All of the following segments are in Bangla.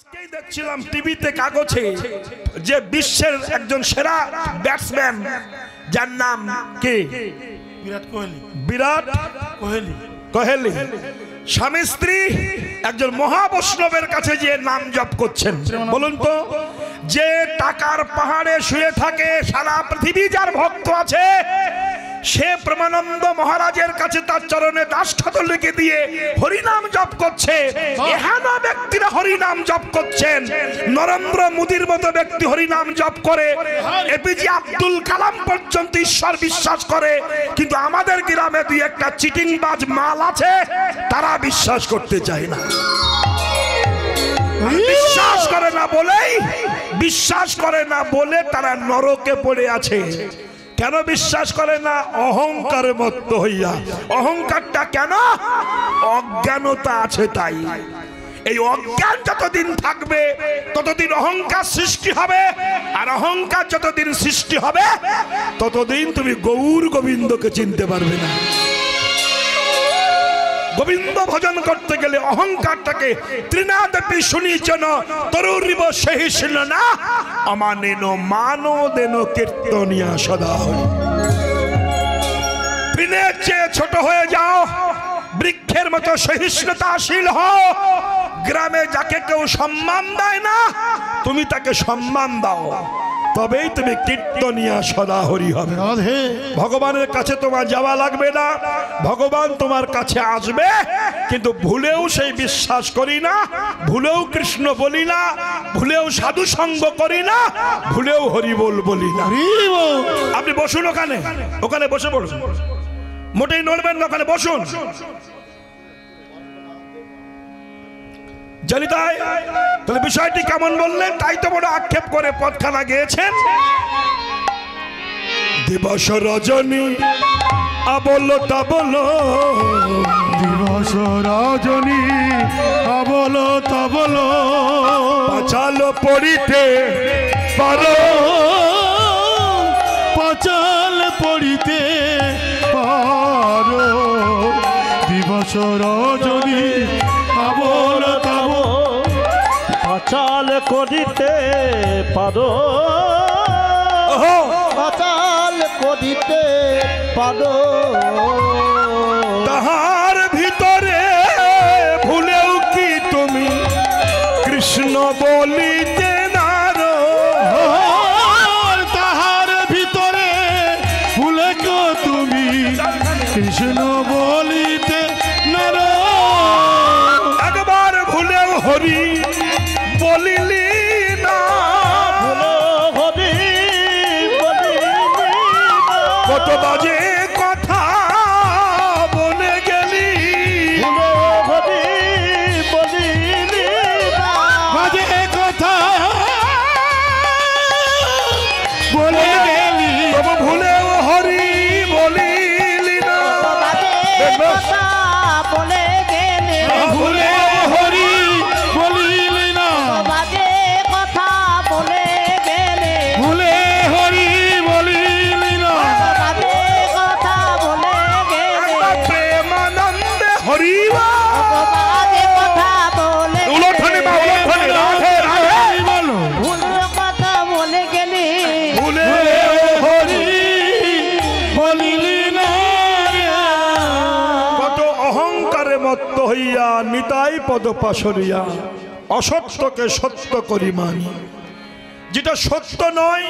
আজকেই দেখছিলাম টিভিতে কাগজে যে বিশ্বের একজন সেরা ব্যাটসম্যান যার নাম কে? বিরাট কোহলি স্বামী স্ত্রী একজন মহাবৈষ্ণবের কাছে যে নাম জপ করছেন। বলুন তো, যে টাকার পাহাড়ে শুয়ে থাকে সারা পৃথিবী যার ভক্ত আছে, সে প্রেমানন্দ মহারাজের কাছে তার চরণে দাসখাত লিখে দিয়ে হরিনাম জপ করছে। এহেন ব্যক্তিরা হরিনাম জপ করছেন। নরেন্দ্র মোদীর মতো ব্যক্তি হরিনাম জপ করে, এপিজে আব্দুল কালাম পর্যন্ত ঈশ্বর বিশ্বাস করে। কিন্তু আমাদের গ্রামে দুই একটা চিটিংবাজ মাল আছে, তারা বিশ্বাস করতে চায় না। বিশ্বাস করে না বলে তারা নরকে পড়ে আছে। কেন বিশ্বাস করে না? অহংকারে মত্ত হইয়া। অহংকারটা কেন? অজ্ঞানতা আছে তাই। এই অজ্ঞান যতদিন থাকবে ততদিন অহংকার সৃষ্টি হবে, আর অহংকার যতদিন সৃষ্টি হবে ততদিন তুমি গৌর গোবিন্দকে চিনতে পারবে না। গোবিন্দ ভজন করতে গেলে অহংকারটাকে ত্রিনাদেবী শুনিছেন তরুরিব সহিষ্ণ না অমানেন মানো দেন কীর্তনিয়া সদা হরি। পিনের চেয়ে ছোট হয়ে যাও, বৃক্ষের মতো সহিষ্ণুতাশীল হও। গ্রামে যাকে কেউ সম্মান দেয় না, তুমি তাকে সম্মান দাও, তবেই তুমি কীর্তনিয়া সদা হরি হবে। ভগবানের কাছে তোমার যাওয়া লাগবে না, ভগবান তোমার কাছে আসবে। কিন্তু ভুলেও সেই বিশ্বাস করি না, ভুলেও কৃষ্ণ বলি না, ভুলেও সাধু সঙ্গ করি না, ভুলেও হরি বল বলি না। আপনি বসুন, ওখানে বসে পড়ুন, মোটেই নড়বেন না, ওখানে বসুন। জানি তাই, তাহলে বিষয়টি কেমন বললেন? তাই তো বড় আক্ষেপ করে পথখানা গিয়েছেন। দিবস রজনী আবল তাবল, দিবস রজনী আবল তাবল, পাঁচাল পড়িতে পারো, পাঁচাল পড়িতে পারো। দিবস রজনী আবল তাবল, পাঁচাল করিতে পারো, পাঁচাল করিতে পারো। তাহার ভিতরে ভুলেও কি তুমি কৃষ্ণ বলিতে নারো? তাহার ভিতরে ভুলে গো তুমি কৃষ্ণ বলিতে নারো। একবার ভুলেও হরি বলিলি না, হরি বলিলি না। কত বাজে কথা বলে গেলি, হরি বলিলি না। বাজে কথা বলে গেলি, তবু ভুলেও হরি বলিলি না। কথা বলে গেলে ভুলে হরি বলিলি না, বাজে কথা বলে গেলে, ভুলে হরি বলিলি না। বাজে কথা বলে গেলে, প্রেমানন্দে হরি বাজে কথা বলে উলটনে বা উলটনে রাধে রাধে বলো ভুল কথা বলে গেলে, ভুলে হরি বলিলি না। কত অহংকারে মত্ত হইয়া নিতাই পদ পাশরিয়া অসত্যকে সত্য করি মানি। যেটা সত্য নয়,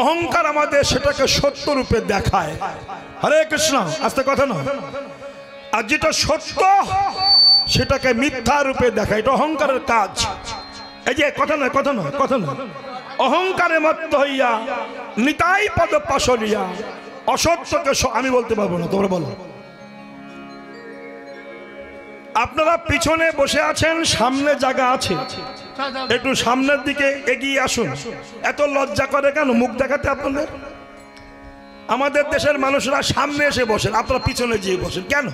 অহংকার আমাদের সেটাকে সত্য রূপে দেখায়। হরে কৃষ্ণ, আস্তে কথা নয়। আর যেটা সত্য সেটাকে মিথ্যা রূপে দেখায়, এটা অহংকারের কাজ। এই যে কথা নয়, অহংকারে মত্ত হইয়া নিতাই পদ পাশরিয়া অসত্যকে আমি বলতে পারবো না, তোমরা বলো। আপনারা পিছনে বসে আছেন, সামনে জায়গা আছে, একটু সামনের দিকে এগিয়ে আসুন। এত লজ্জা করে কেন মুখ দেখাতে আপনাদের? আমাদের দেশের মানুষরা সামনে এসে বসেন, আপনারা পিছনে যেয়ে বসেন কেন?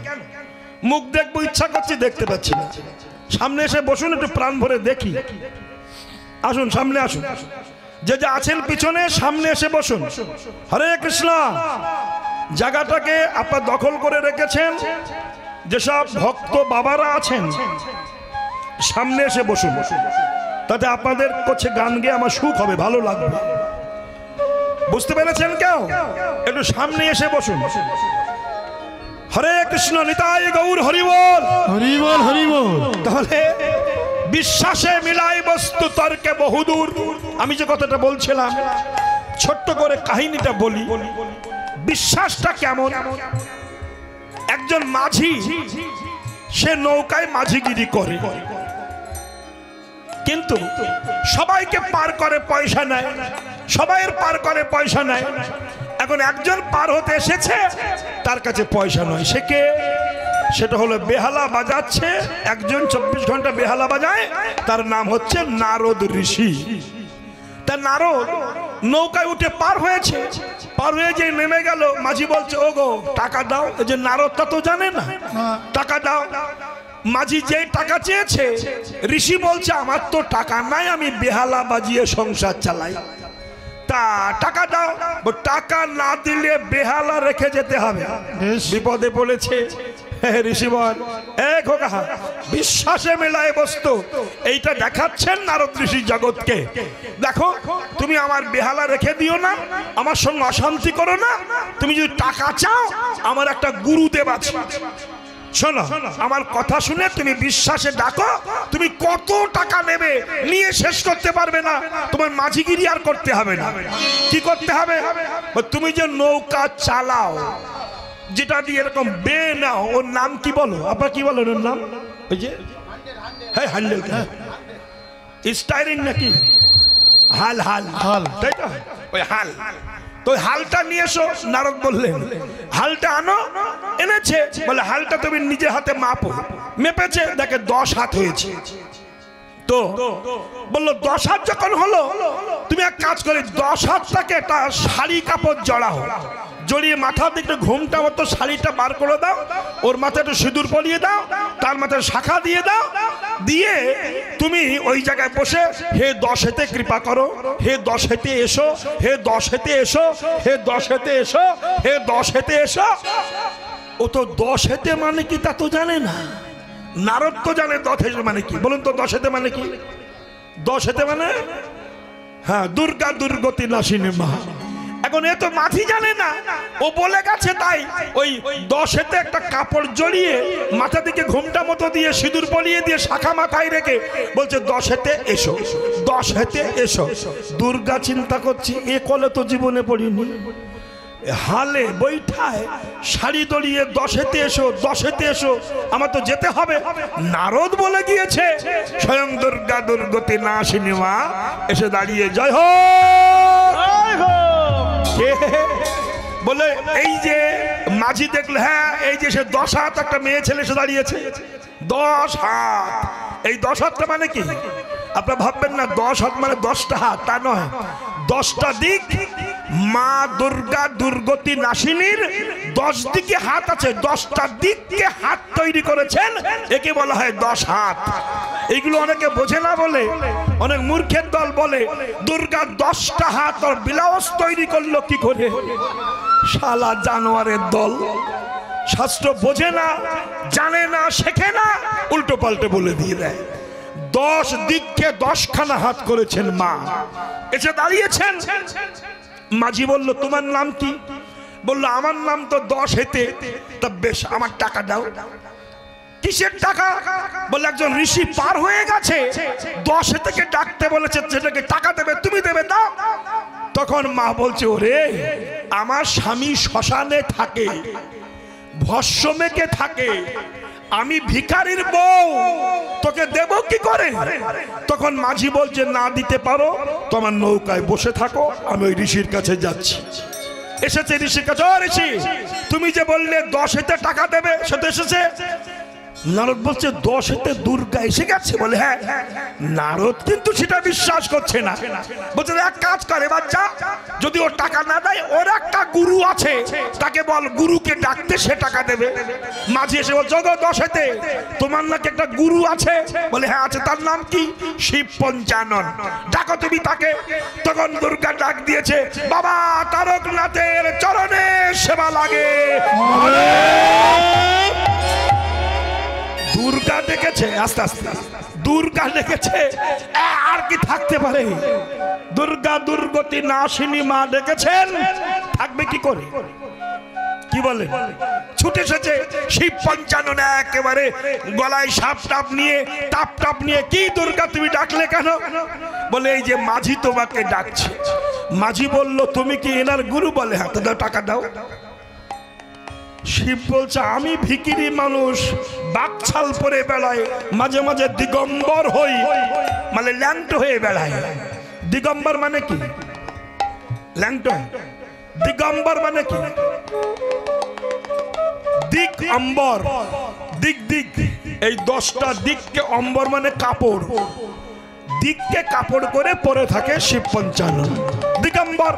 মুখ দেখবো, ইচ্ছা করছি, দেখতে পাচ্ছি না। সামনে এসে বসুন, একটু প্রাণ ভরে দেখি। আসুন, সামনে আসুন। যে যে আছেন পিছনে, সামনে এসে বসুন। হরে কৃষ্ণ। জায়গাটাকে আপনারা দখল করে রেখেছেন। যেসব ভক্ত বাবারা আছেন সামনে এসে বসুন। তাতে আপনাদের কাছে গান গেয়ে আমার সুখ হবে, ভালো লাগবে। বুঝতে পেরেছেন কেউ? একটু সামনে এসে বসুন। হরে কৃষ্ণ, নিতাই গৌর হরি বল। হরি বল, হরি বল। তাহলে বিশ্বাসে মিলাই বস্তু তর্কে বহুদূর। আমি যে কথাটা বলছিলাম, ছোট্ট করে কাহিনীটা বলি। বিশ্বাসটা কেমন? একজন মাঝি, সে নৌকায় মাঝিগিরি করে, কিন্তু সবাইকে পার করে পয়সা নেয়, সবাইয়ের পার করে পয়সা নেয়। এখন একজন পার হতে এসেছে, তার কাছে পয়সা নয়। সে কে? সেটা হলো বেহালা বাজাচ্ছে একজন, 24 ঘন্টা বেহালা বাজায়, তার নাম হচ্ছে নারদ ঋষি। তা নারদ নৌকায় উঠে পার হয়েছে, পার হয়ে যে নেমে গেল, মাঝি বলছে ও গো টাকা দাও। এই যে নারদ তা তো জানে না, টাকা দাও। মাঝি যে টাকা চেয়েছে, ঋষি বলছে আমার তো টাকা নাই, আমি বেহালা বাজিয়ে সংসার চালাই, তা টাকা দাও। টাকা না দিলে বেহালা রেখে যেতে হবে। বিপদে পড়েছে ঋষি বল, এক বিশ্বাসে মেলায় বস্তু এইটা দেখাচ্ছেন নারদ ঋষি জগৎকে। দেখো তুমি আমার বেহালা রেখে দিও না, আমার সঙ্গে অশান্তি করো না। তুমি যদি টাকা চাও, আমার একটা গুরুদেব আছে, শোনো আমার কথা শুনে তুমি বিশ্বাসে ডাকো। তুমি কত টাকা নেবে নিয়ে শেষ করতে পারবে না, তোমার মাঝিগিরি আর করতে হবে না। কি করতে হবে? তুমি যে নৌকা চালাও, যেটা দিয়ে এরকম বে নাও, ওর নাম কি বলো? আপনার কি বলেন ওর নাম? ওই যে হ্যাঁ হ্যান্ডেল, স্টাইরিং নাকি হাল? হাল, হাল, তাই তো? ওই হাল, তো হালটা নিয়ে এসো। নারদ বললেন হালটা আনো। এনেছে, বলে হালটা তুমি নিজে হাতে মাপো। মেপেছে, দেখে 10 হাত হয়েছে। তো বললো 10 হাত যখন হলো, তুমি এক কাজ করে 10 হাতটাকে একটা শাড়ি কাপড় জড়াও, জড়িয়ে মাথার দিকে ঘুমটা মতো শাড়িটা বার করে দাও, ওর মাথায় একটু সিঁদুর পরিয়ে দাও, তার মাথায় শাখা দিয়ে দাও, দিয়ে তুমি ওই জায়গায় বসে হে 10 হেতে কৃপা করো, হে 10 হেতে এসো, হে 10 হেতে এসো, হে 10 হেতে এসো, হে 10 হেতে এসো। ও তো 10 হেতে মানে কি তা তো জানে না। নারদ তো জানে 10 হেতে মানে কি। বলুন তো 10 হেতে মানে কি? 10 হেতে মানে হ্যাঁ, দুর্গা দুর্গতি নাশিনী মা। এখন এ তো মাঝি জানে না, ও বলে গেছে, তাই ওই 10 হেতে একটা কাপড় জড়িয়ে মাথা দিকে ঘুমটা মতো দিয়ে সিঁদুর পরিয়ে দিয়ে শাখা মাথায় রেখে বলছে 10 হেতে এসো, 10 হেতে এসো। দুর্গা চিন্তা করছি, এ কলে তো জীবনে পড়িনি। হালে বৈঠায় শাড়ি দড়িয়ে 10 হেতে এসো, 10 হেতে এসো, আমার তো যেতে হবে। নারদ বলে গিয়েছে, স্বয়ং দুর্গা দুর্গতি নাশিনী মা এসে দাঁড়িয়ে জয় হো বলে। এই যে মাঝি দেখলে, হ্যাঁ এই যে সে 10 হাত একটা মেয়ে ছেলে এসে দাঁড়িয়েছে, 10 হাত। এই 10 হাতটা মানে কি? আপনারা ভাববেন না 10 হাত মানে 10টা হাত, তা নয়। 10টা দিক মা দুর্গা দুর্গতি নাশিনীর 10 দিকে হাত আছে, 10টা দিককে হাত তৈরি করেছেন, একে বলা হয় 10 হাত। এইগুলো অনেকে বোঝে না বলে অনেক মূর্খের দল বলে দুর্গা 10টা হাত আর ব্লাউজ তৈরি করলো কি করে। শালা জানোয়ারের দল, শাস্ত্র বোঝে না, জানে না, শেখে না, উল্টো পাল্টে বলে দিয়ে দেয়। 10 দিককে 10খানা হাত করেছেন মা, এসে দাঁড়িয়েছেন। মাঝি বলল তোমার নাম কি? বলল আমার নাম তো 10 হেতে। তা বেশ, আমার টাকা দাও। কিসের টাকা? বলে একজন ঋষি পার হয়ে গেছে, 10 হেতেকে ডাকতে বলেছে, সেটাকে টাকা দেবে, তুমি দেবে, দাও। তখন মা বলছে ওরে আমার স্বামী শ্মশানে থাকে, ভস্ম মেখে থাকে, আমি ভিখারির বউ, তোকে দেব কি করে? তখন মাঝি বলছে না দিতে পারো, তোমার নৌকায় বসে থাকো, আমি ওই ঋষির কাছে যাচ্ছি। এসেছে ঋষির কাছে, ও ঋষি তুমি যে বললে 10 হেতে টাকা দেবে, সে তো এসেছে। নারদ বলছে 10 হেতে দুর্গা এসে গেছে? বলে হ্যাঁ। নারদ কিন্তু সেটা বিশ্বাস করছে না, বলছে এক কাজ করে বাচ্চা, যদি ওর টাকা না দেয়, ওর একটা গুরু আছে, তাকে বল গুরুকে ডাকতে, সে টাকা দেবে। মাঝি এসে বলছে 10 হেতে তোমার নাকি একটা গুরু আছে? বলে হ্যাঁ আছে। তার নাম কি? শিব পঞ্চানন, ডাকো তুমি তাকে। তখন দুর্গা ডাক দিয়েছে, বাবা তারকনাথের চরণে সেবা লাগে। দুর্গা ডেকেছে, আস্তে আস্তে দুর্গা ডেকেছে, আর কি থাকতে পারে? দুর্গা দুর্গতি নাশিনী মা ডেকেছেন, থাকবে কি করে? কি বলে? ছুটে এসেছে শিব পঞ্চানন, একেবারে গলায় সাপ টাপ নিয়ে, টাপ টাপ নিয়ে। কি দুর্গা তুমি ডাকলে কেন? বলে এই যে মাঝি তোমাকে ডাকছে। মাঝি বলল তুমি কি এনার গুরু? বলে হ্যাঁ। তো দাও, টাকা দাও। শিব বলছে আমি ভিখিরি মানুষ, বাকছাল পরে বেড়ায়, মাঝে মাঝে দিগম্বর হই, মানে ল্যাংটো হয়ে বেড়ায়। দিগম্বর মানে কি? ল্যাংটো। দিগম্বর মানে কি? দিক অম্বর, দিক দিক, এই 10টা দিককে অম্বর মানে কাপড়, দিককে কাপড় করে পরে থাকে শিব পঞ্চানন। দিগম্বর।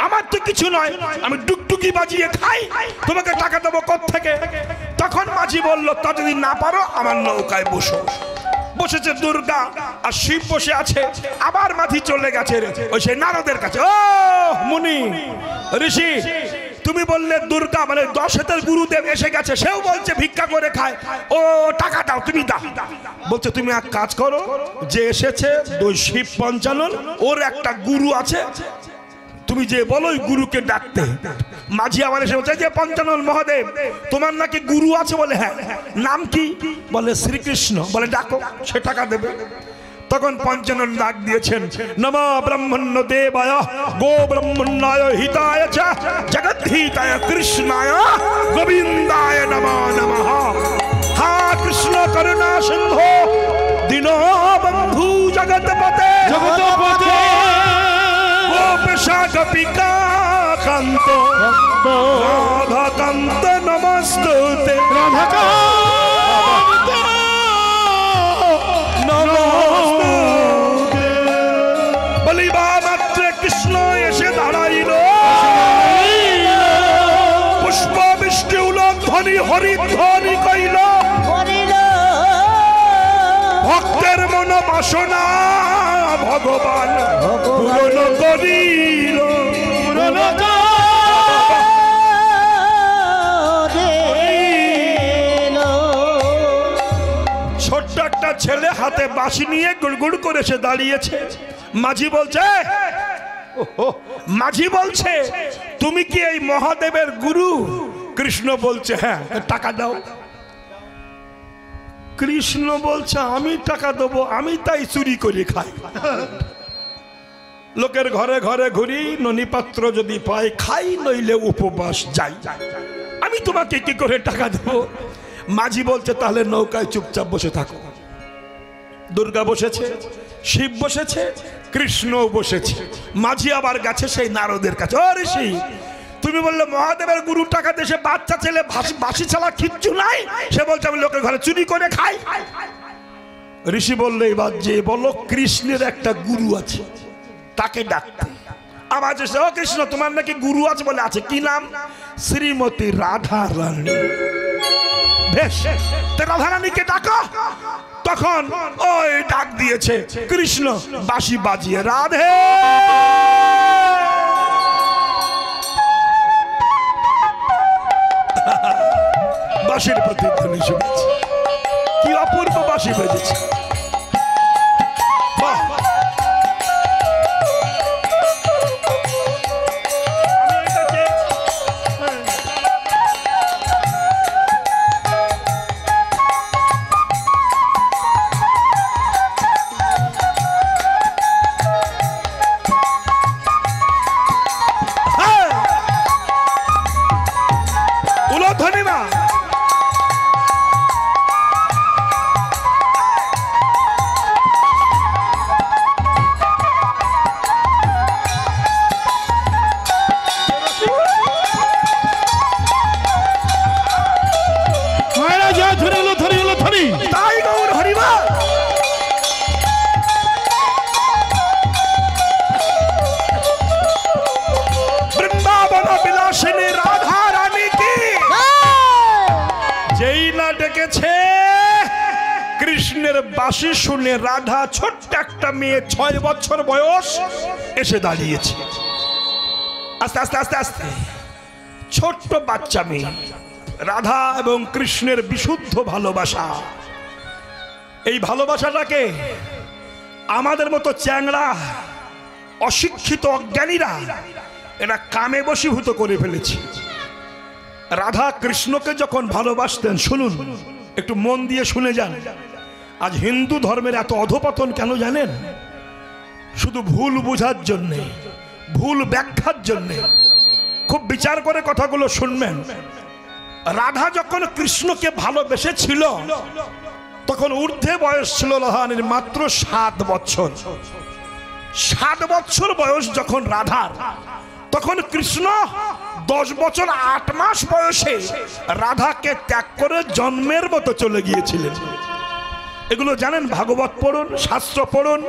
আমার তো কিছু নয়, আমি ডুগডুগি বাজিয়ে খাই, তোমাকে টাকা দেবো কোত্থেকে? তখন মাঝি বলল তা যদি না পারো আমার নৌকায় বসো। বসেছে দুর্গা আর শিব বসে আছে। আবার মাঝি চলে গেছে ওই সেই নারদের কাছে। ও মুনি ঋষি, তুমি বললে দুর্গা মানে 10 হাতের গুরুদেব এসে গেছে, সেও বলছে ভিক্ষা করে খায়, ও টাকা দাও, তুমি দাও। বলছে তুমি এক কাজ করো, যে এসেছে ওই শিব পঞ্চানন, ওর একটা গুরু আছে, তুমি যে বলো ওই গুরুকে ডাকতে। মাঝি আবার এসে বলছে যে পঞ্চানন মহাদেব তোমার নাকি গুরু আছে? বলে হ্যাঁ। নাম কি? বলে শ্রীকৃষ্ণ। বলে ডাকো, সে টাকা দেবে। তখন পঞ্চানন ডাক দিয়েছেন, নমো ব্রহ্মণ্য দেবায় গো ব্রহ্মণ্যায় হিতায় চ জগদ্ধিতায় কৃষ্ণায় গোবিন্দায় নমো নমঃ। হা কৃষ্ণ করুণা সিন্ধো দীনো বন্ধু জগৎপতে, জগৎপতে গোপেশা গোপিকা কান্ত রাধা কান্ত নমস্তুতে। রাধাকান্ত নমস্তুতে। বলিবা মাত্র কৃষ্ণ এসে দাঁড়াইল, পুষ্প বৃষ্টি উলধ্বনি হরিধ্বনি কইল, করিল ভক্তের মন বাসনা ভগবান পূরণ করিল। ছোট্ট একটা ছেলে হাতে বাঁশি নিয়ে গুড়গুড় করে সে দাঁড়িয়েছে। মাঝি বলছে, মাঝি বলছে তুমি কি এই মহাদেবের গুরু? কৃষ্ণ বলছে হ্যাঁ। টাকা দাও। কৃষ্ণ বলছে আমি টাকা দেবো, আমি তাই চুরি করে খাই। লোকের ঘরে ঘরে ঘুরি, ননিপাত্র যদি পাই খাই, নইলে উপবাস যাই, আমি তোমাকে কি করে টাকা দেবো? মাঝি বলছে তাহলে নৌকায় চুপচাপ বসে থাকো। দুর্গা বসেছে, শিব বসেছে, কৃষ্ণও বসেছে। মাঝি আবার গেছে সেই নারদের কাছে। ও ঋষি, তুমি বললে মহাদেবের গুরু টাকা দেশে বাচ্চা ছেলে বাসি ছাড়া কিচ্ছু নাই, সে বলছে আমি লোকের ঘরে চুরি করে খাই। ঋষি বললে এবার যে বলো কৃষ্ণের একটা গুরু আছে, তাকে ডাকতে। আবার ও কৃষ্ণ তোমার নাকি গুরু আছে? বলে আছে। কি নাম? শ্রীমতী রাধা রানী। বেশ, রাধা রানীকে ডাকো। তখন ওই ডাক দিয়েছে কৃষ্ণ বাঁশি বাজিয়ে, রাধে বাঁশির প্রতিধ্বনি শুনেছি, কি অপূর্ব বাঁশি বেজেছে। বাহ, কৃষ্ণের বাঁশি শুনে রাধা ছোট্ট একটা মেয়ে 6 বছর বয়স এসে দাঁড়িয়েছে। আস্তে আস্তে আস্তে আস্তে ছোট্ট বাচ্চা মেয়ে, রাধা এবং কৃষ্ণের বিশুদ্ধ ভালোবাসা। এই ভালোবাসাটাকে আমাদের মতো চ্যাংড়া অশিক্ষিত অজ্ঞানীরা এরা কামে বশীভূত করে ফেলেছে। রাধা কৃষ্ণকে যখন ভালোবাসতেন, শুনুন একটু মন দিয়ে শুনে যান, আজ হিন্দু ধর্মের এত অধপতন কেন জানেন? শুধু ভুল বোঝার জন্যে, ভুল ব্যাখ্যার জন্যে। খুব বিচার করে কথাগুলো শুনবেন। রাধা যখন কৃষ্ণকে ভালোবেসেছিল তখন ঊর্ধ্বে বয়স ছিল রাধারানীর মাত্র 7 বছর। 7 বছর বয়স যখন রাধার, তখন কৃষ্ণ 10 বছর 8 মাস বয়সে রাধাকে ত্যাগ করে জন্মের মতো চলে গিয়েছিলেন। এগুলো জানেন, ভাগবত পড়ুন, শাস্ত্র পড়ুন।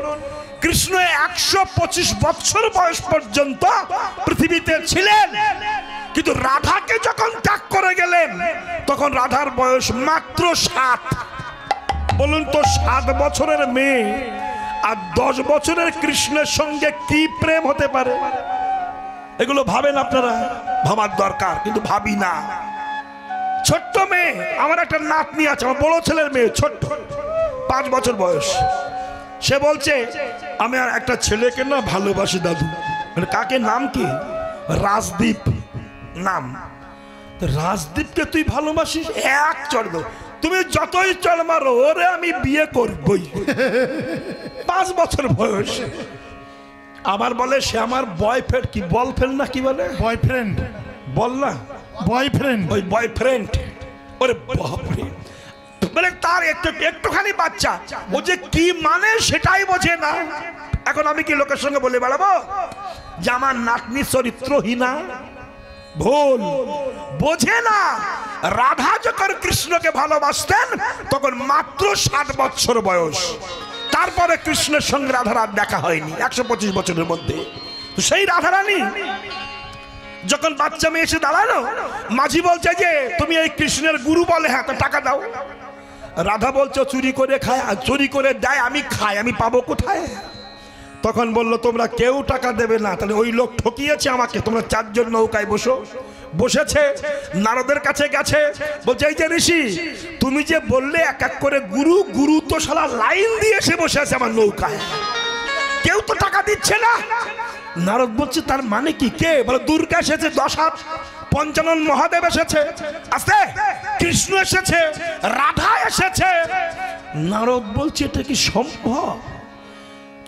কৃষ্ণ 125 বছর বয়স পর্যন্ত পৃথিবীতে ছিলেন, কিন্তু রাধাকে যখন ত্যাগ করে গেলেন তখন রাধার বয়স মাত্র 7। বলুন তো, 7 বছরের মেয়ে আর 10 বছরের কৃষ্ণের সঙ্গে কি প্রেম হতে পারে? এগুলো ভাবেন আপনারা, ভাবার দরকার, কিন্তু ভাবি না। ছোট্ট মেয়ে, আমার একটা নাতনি আছে, আমার বড় ছেলের মেয়ে, ছোট্ট 5 বছর বয়স। সে বলছে আমি আর একটা ছেলেকে না ভালোবাসি দাদু। মানে কাকে? নাম কি? রাজদীপ নাম। রাজদীপকে তুই ভালোবাসিস? এক চড় দো, তুমি যতই চড় মারো, ওরে আমি বিয়ে করবই। 5 বছর বয়স। আবার বলে সে আমার বয়ফ্রেন্ড, কি বলফ্রেন্ড না কি বলে? বয়ফ্রেন্ড। বল না, বয়ফ্রেন্ড। ওই বয়ফ্রেন্ড। ওরে বাপরে, মানে তার একটুখানি বাচ্চা, ও যে কি মানে সেটাই বোঝে না। এখন আমি কি লোকের সঙ্গে বলে বেড়াবো যে আমার নাতনি চরিত্রহীনা? ভুল, বোঝে না। রাধা যখন কৃষ্ণকে ভালোবাসতেন তখন মাত্র 7 বছর বয়স। তারপরে কৃষ্ণের সঙ্গে রাধার আর দেখা হয়নি 125 বছরের মধ্যে। তো সেই রাধারানী যখন বাচ্চা মেয়ে এসে দাঁড়ালো, মাঝি বলছে যে তুমি এই কৃষ্ণের গুরু বলে, হ্যাঁ, তো টাকা দাও। রাধা বলছে চুরি করে খায়, আর চুরি করে দেয়, আমি খাই, আমি পাবো কোথায়? তখন বললো তোমরা কেউ টাকা দেবে না, তাহলে ওই লোক ঠকিয়েছে আমাকে, তোমরা 4 জন নৌকায় বসো। বসেছে, নারদের কাছে গেছে, বলছে এই যে ঋষি, তুমি যে বললে এক এক করে গুরু, গুরু তো শালা লাইন দিয়ে এসে বসে আছে আমার নৌকায়, কেউ তো টাকা দিচ্ছে না। নারদ বলছে তার মানে কি? কে? বলে দুর্গা এসেছে, 10 হাত, পঞ্চানন মহাদেব এসেছে, আস্তে কৃষ্ণ এসেছে, রাধা এসেছে। নারদ বলছে এটা কি সম্ভব?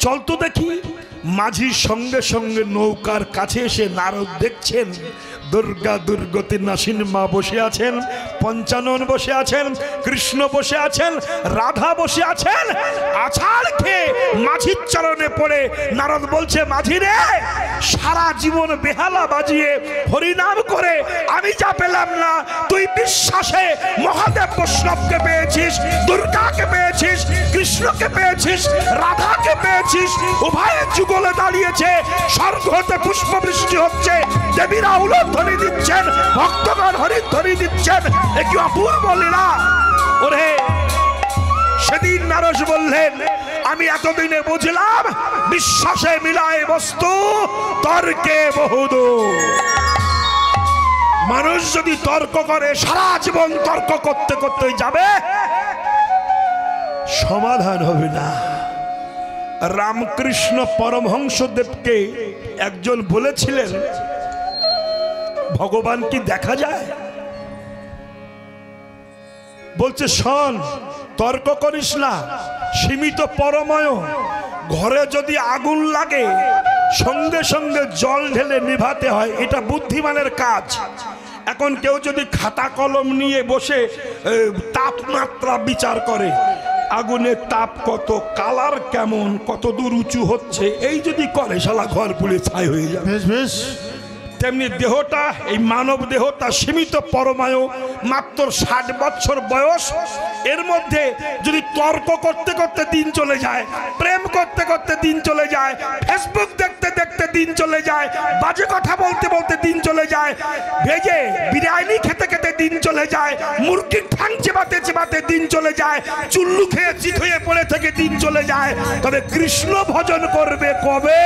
চল তো দেখি। মাঝির সঙ্গে সঙ্গে নৌকার কাছে এসে নারদ দেখছেন দুর্গা দুর্গতি নাসিন মা বসে আছেন, পঞ্চানন বসে আছেন, কৃষ্ণ বসে আছেন, রাধা বসে আছেন। আছাড় খেয়ে মাঝির চরণে পড়ে নারদ বলছে, মাঝি রে, সারা জীবন বেহালা বাজিয়ে হরিনাম করে আমি যা পেলাম না, তুই বিশ্বাসে মহাদেব বৈষ্ণবকে পেয়েছিস, দুর্গাকে পেয়েছিস, কৃষ্ণকে পেয়েছিস, রাধাকে পেয়েছিস। উভয়ের যুগলে দাঁড়িয়েছে, স্বর্গ হতে পুষ্প বৃষ্টি হচ্ছে, দেবীরা উলধ্বনি দিচ্ছেন, ভক্তগণ হরিধ্বনি দিচ্ছেন। এ কি অপূর্ব লীলা! ওরে, সেদিন নারদ বললেন আমি এতদিনে বুঝলাম, বিশ্বাসে মিলায় বস্তু, তর্কে বহুদূর। মানুষ যদি তর্ক করে, সারা জীবন তর্ক করতে করতে যাবে, সমাধান হবে না। রামকৃষ্ণ পরমহংসদেবকে একজন বলেছিলেন, ভগবান কি দেখা যায়? বলছে শোন, তর্ক করিস না, সীমিত পরময়। ঘরে যদি আগুন লাগে সঙ্গে সঙ্গে জল ঢেলে নিভাতে হয়, এটা বুদ্ধিমানের কাজ। এখন কেউ যদি খাতা কলম নিয়ে বসে তাপমাত্রা বিচার করে, আগুনের তাপ কত, কালার কেমন, কত দূর উঁচু হচ্ছে, এই যদি করে, শালা ঘর পুড়ে ছাই হয়ে যাবে। বেশ বেশ। তেমনি দেহটা, এই মানব দেহটা সীমিত পরমায়ু, মাত্র 60 বছর বয়স। এর মধ্যে যদি তর্ক করতে করতে দিন চলে যায়, প্রেম করতে করতে দিন চলে যায়, ফেসবুক দেখতে দেখতে দিন চলে যায়, বাজে কথা বলতে বলতে দিন চলে যায়, ভেজে বিরিয়ানি খেতে খেতে দিন চলে যায়, মুরগির ঠ্যাং চেবাতে চেবাতে দিন চলে যায়, চুল্লু খেয়ে চিত হয়ে পড়ে থেকে দিন চলে যায়, তবে কৃষ্ণ ভজন করবে কবে?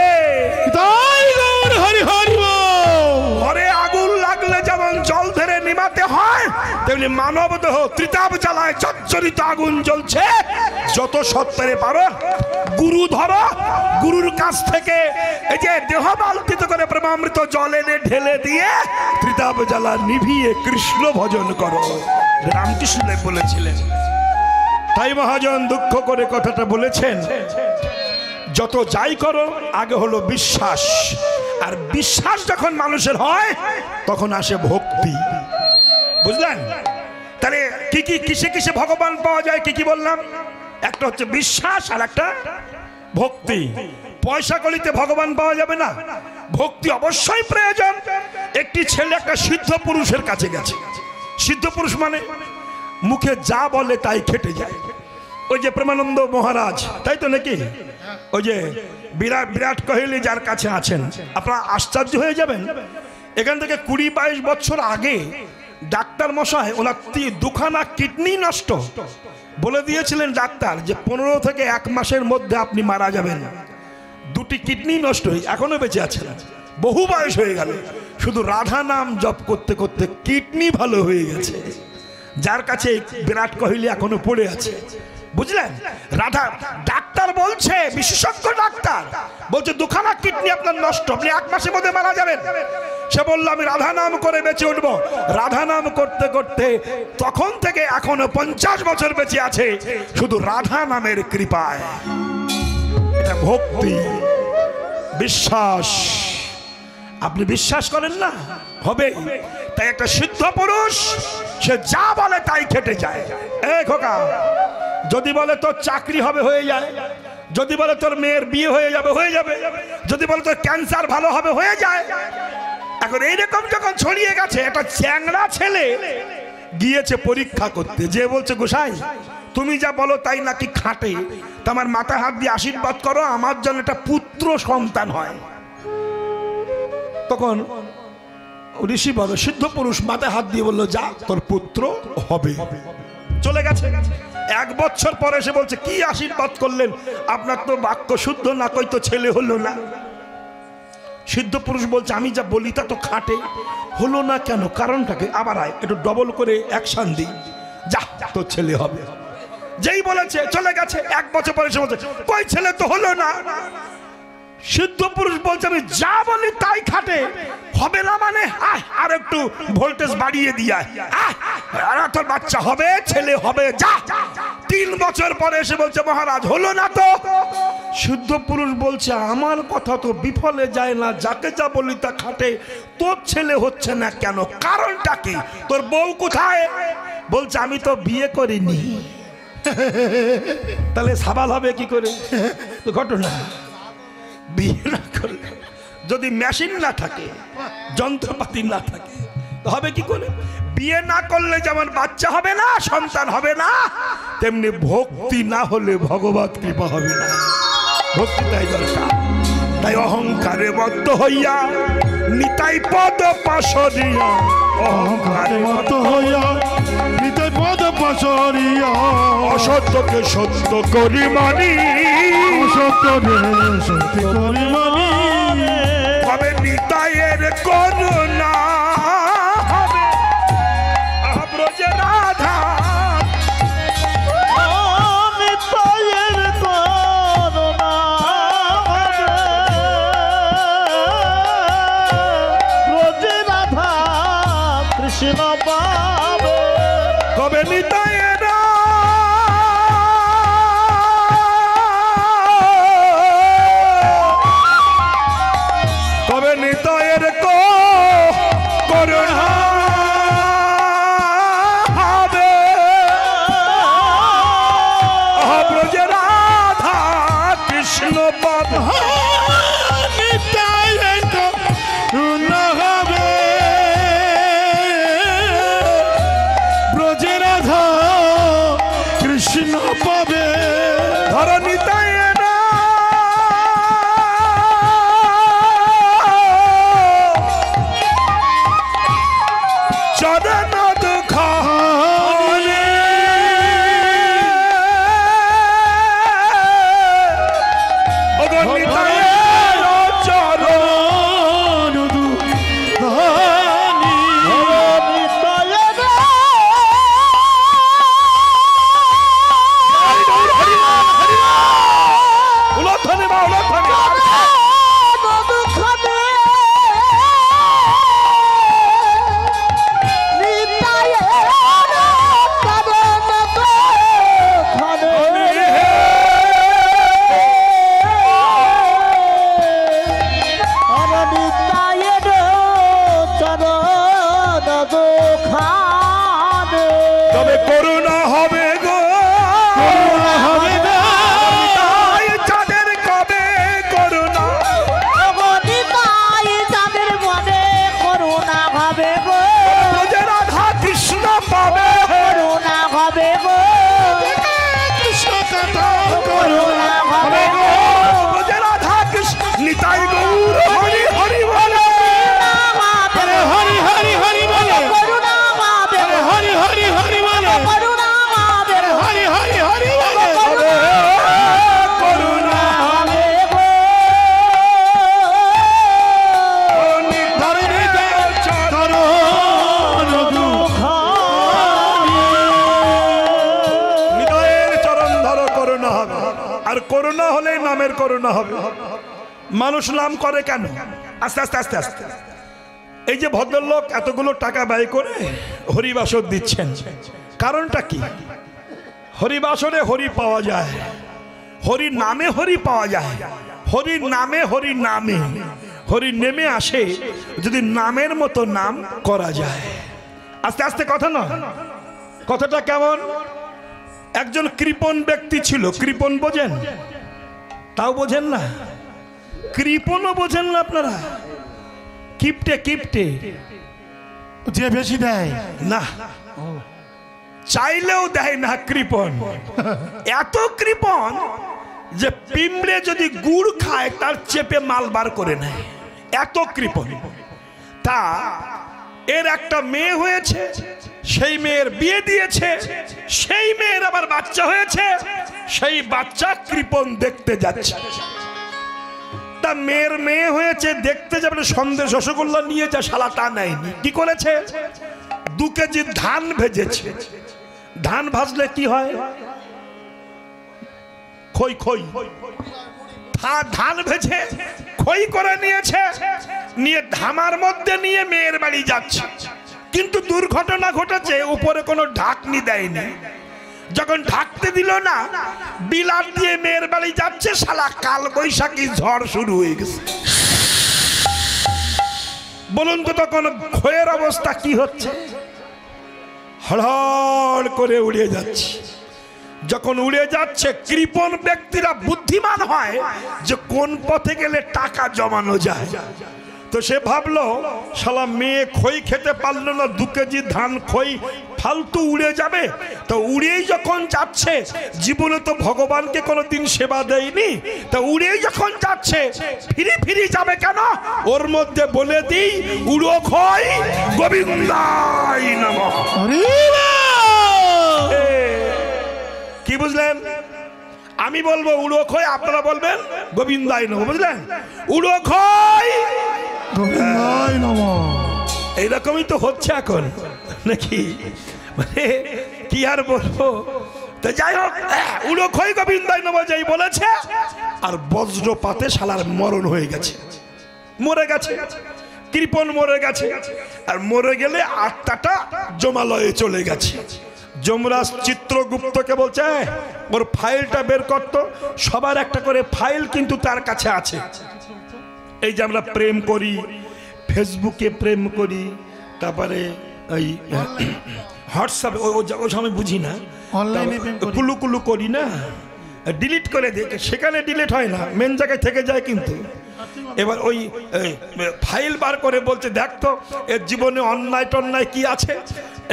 তাই গৌর হরি হরি বল। ঘরে আগুন লাগলে যেমন জল ধরে নিমাতে হয়, তেমনি তেমনি মানব দেহ ত্রিতাপ জ্বালায় জর্জরিত আগুন জ্বলছে। যত সত্তরে পারো গুরু ধরো, গুরুর কাছ থেকে এই যে দেহ বালতিত করে প্রেমামৃত জল এনে ঢেলে দিয়ে ত্রিতাপ জ্বালা নিভিয়ে কৃষ্ণ ভজন করো। রামকৃষ্ণ দেব বলেছিলেন। তাই মহাজন দুঃখ করে কথাটা বলেছেন, যত যাই করো আগে হলো বিশ্বাস, আর বিশ্বাস যখন মানুষের হয় তখন আসে ভক্তি। বুঝলেন? তাহলে কি কি কিসে কিসে ভগবান পাওয়া যায়, কি কি বললাম? একটা হচ্ছে বিশ্বাস আর একটা ভক্তি। পয়সা কলিতে ভগবান পাওয়া যাবে না, ভক্তি অবশ্যই প্রয়োজন। একটি ছেলে একটা সিদ্ধ পুরুষের কাছে গেছে। সিদ্ধ পুরুষ মানে মুখে যা বলে তাই খেটে যায়। ওই যে প্রেমানন্দ মহারাজ, তাই তো নাকি? ওই যে বিরাট কোহলি যার কাছে আছেন, আপনারা আশ্চর্য হয়ে যাবেন। এখান থেকে 20-22 বছর আগে ডাক্তার মশাই ওনার দুখানা কিডনি নষ্ট বলে দিয়েছিলেন ডাক্তার, যে 15 থেকে 1 মাসের মধ্যে আপনি মারা যাবেন। 2টি কিডনি নষ্ট হয়ে এখনো বেঁচে আছেন, বহু বয়স হয়ে গেল, শুধু রাধা নাম জপ করতে করতে কিডনি ভালো হয়ে গেছে। যার কাছে বিরাট কোহলি এখনো পড়ে আছে। বুঝলেন? রাধা ডাক্তার বলছে, বিশেষজ্ঞ ডাক্তার বলছে 2খানা কিডনি আপনার নষ্ট, আপনি 1 মাসের মধ্যে মারা যাবেন। সে বলল আমি রাধা নাম করে বেঁচে উঠবো। রাধা নাম করতে করতে তখন থেকে এখনো 50 বছর বেঁচে আছে, শুধু রাধা নামের কৃপায়। এটা ভক্তি, বিশ্বাস। আপনি বিশ্বাস করেন না, হবে। তাই একটা সিদ্ধ পুরুষ সে যা বলে তাই খেটে যায়। এই খোকা, যদি বলে তোর চাকরি হবে হয়ে যায়, যদি বলে তোর মেয়ের বিয়ে হয়ে যাবে হয়ে যাবে, যদি বলে তোর ক্যান্সার ভালো হবে হয়ে যায়। এখন এইরকম যখন ছড়িয়ে গেছে, একটা চ্যাংড়া ছেলে গিয়েছে পরীক্ষা করতে, যে বলছে গোসাই তুমি যা বলো তাই নাকি খাটে, তো আমার মাথায় হাত দিয়ে আশীর্বাদ করো আমার জন্য একটা পুত্র সন্তান হয়। তখন ঋষি বলো সিদ্ধ পুরুষ মাথায় হাত দিয়ে বললো যা তোর পুত্র হবে। চলে গেছে। 1 বছর পরে এসে বলছে কি আশীর্বাদ করলেন, আপনার তো বাক্য শুদ্ধ না, কই তো ছেলে হলো না। সিদ্ধ পুরুষ বলছে আমি যা বলি তা তো খাটে, হলো না কেন, কারণটাকে আবার আয় একটু ডবল করে অ্যাকশন দিই, যা তোর ছেলে হবে। যেই বলেছে চলে গেছে। 1 বছর পরে এসে বলছে কই ছেলে তো হলো না। সিদ্ধ পুরুষ বলছে আমি যা বলি তাই খাটে, হবে না মানে আর একটু ভোল্টেজ বাড়িয়ে দিয়ে আর তোর বাচ্চা হবে, ছেলে হবে, যা। 3 বছর পরে এসে বলছে মহারাজ হলো না তো। সিদ্ধ পুরুষ বলছে আমার কথা তো বিফলে যায় না, যাকে যা বলি তা খাটে, তোর ছেলে হচ্ছে না কেন, কারণটা কি, তোর বউ কোথায়? বলছে আমি তো বিয়ে করিনি। তাহলে সাবাল হবে কি করে? ঘটনা বিয়ে না করলে, যদি মেশিন না থাকে, যন্ত্রপাতি না থাকে, হবে কি করে? বিয়ে না করলে যেমন বাচ্চা হবে না, সন্তান হবে না, তেমনি ভক্তি না হলে ভগবত কৃপা হবে না। ভক্তি তাই দরকার। তাই অহংকারে বদ্ধ হইয়া নিতাই পদ পাশরিয়া, অহংকারে মত হইয়া নিতাই পদ পাশরিয়া, অসত্যকে সত্য করি মানি, অসত্যকে সত্য করি মানি, কবে নিতাইয়ের করুণা হবে ব্রজে রাধা। নিতাইয়ের করুণা হবে ব্রজে রাধা কৃষ্ণ পাবে। কবে নিতাইয়ের নিতাইয়ের করুণা হবে ব্রজে রাধা কৃষ্ণ পাবে। নিতাইয়ের করুণা হবে ব্রজে রাধা কৃষ্ণ পাবে। ধর নিতাইয়ের চরণ দুঃখ করোনা হবে। মানুষ নাম করে কেন? আস্তে আস্তে আস্তে আস্তে এই যে ভদ্রলোক এতগুলো টাকা ব্যয় করে হরিবাসর দিচ্ছেন, কারণটা কি? হরিবাসরে হরি পাওয়া যায়, হরি নামে হরি পাওয়া যায়, হরির নামে হরি নামে হরি নেমে আসে যদি নামের মতো নাম করা যায়। আস্তে আস্তে কথা না, কথাটা কেমন? একজন কৃপণ ব্যক্তি ছিল। কৃপণ বোঝেন? তাও বোঝেন না, কৃপণও বোঝেন না আপনারা? কিপটে, কিপটে যে বেশি দেয় না, চাইলেও দেয় না। কৃপণ এত কৃপণ যে পিঁপড়ে যদি গুড় খায় তার চেপে মাল বার করে নেয়, এত কৃপণ। তা এর একটা মেয়ে হয়েছে, সেই মেয়ের বিয়ে দিয়েছে, সেই মেয়ের আবার বাচ্চা হয়েছে, সেই বাচ্চা কৃপণ দেখতে যাচ্ছে। তা মেয়ের মেয়ে হয়েছে, দেখতে যাবে সন্দেশ রসগোল্লা নিয়ে যা, শালা তা নেয়নি। কি করেছে? 2 কেজি ধান ভেজেছে। ধান ভাজলে কি হয়? খই খই। ধান ভেজে খই করে নিয়েছে, নিয়ে ধামার মধ্যে নিয়ে মেয়ের বাড়ি যাচ্ছে। কিন্তু দুর্ঘটনা ঘটেছে, উপরে কোনো ঢাকনি দেয়নি। যখন ঢাকতে দিল না, বিলাট দিয়ে মেয়ের বাড়ি যাচ্ছে, শালা কাল বৈশাখী ঝড় শুরু হয়ে গেছে। বলুন তো তখন খয়ের অবস্থা কি হচ্ছে? হড়হড় করে উড়ে যাচ্ছে। যখন উড়ে যাচ্ছে, কৃপণ ব্যক্তিরা বুদ্ধিমান হয় যে কোন পথে গেলে টাকা জমানো যায়। তো সে ভাবলো শালা মেয়ে খই খেতে পারলো না, 2 কেজি ধান খই ফালতু উড়ে যাবে। তো উড়েই যখন যাচ্ছে, জীবনে তো ভগবানকে কোনোদিন সেবা দেয়নি, তো উড়েই যখন যাচ্ছে ফিরি ফিরি যাবে কেন? ওর মধ্যে বলে দিই, উড়ো খই গোবিন্দাই নমঃ। কি বুঝলেন? আমি বলবো উড়ো খই, আপনারা বলবেন গোবিন্দাই নমঃ। বুঝলেন? উড়ো খই গোবিন্দাই নমঃ। এইরকমই তো হচ্ছে এখন নাকি? মানে কি আর বলবো। তো যাই হোক, উড়ো খই গোবিন্দাই নমঃ যাই বলেছে, আর বজ্রপাতে শালার মরণ হয়ে গেছে, মরে গেছে। কৃপণ মরে গেছে, আর মরে গেলে আত্মাটা জমালয়ে চলে গেছে। যমরাজ চিত্রগুপ্তকে বলছে, ওর ফাইলটা বের করতো। সবার একটা করে ফাইল কিন্তু তার কাছে আছে। এই যে আমরা প্রেম করি, ফেসবুকে প্রেম করি, তারপরে ওই হোয়াটসঅ্যাপে, ও সময় বুঝি না, অনলাইনে কুলু কুলু করি না, ডিলিট করে দিই, সেখানে ডিলিট হয় না, মেন জায়গায় থেকে যায়। কিন্তু এবার ওই ফাইল বার করে বলছে, দেখ তো এর জীবনে অন্যায় টন্যায় কি আছে।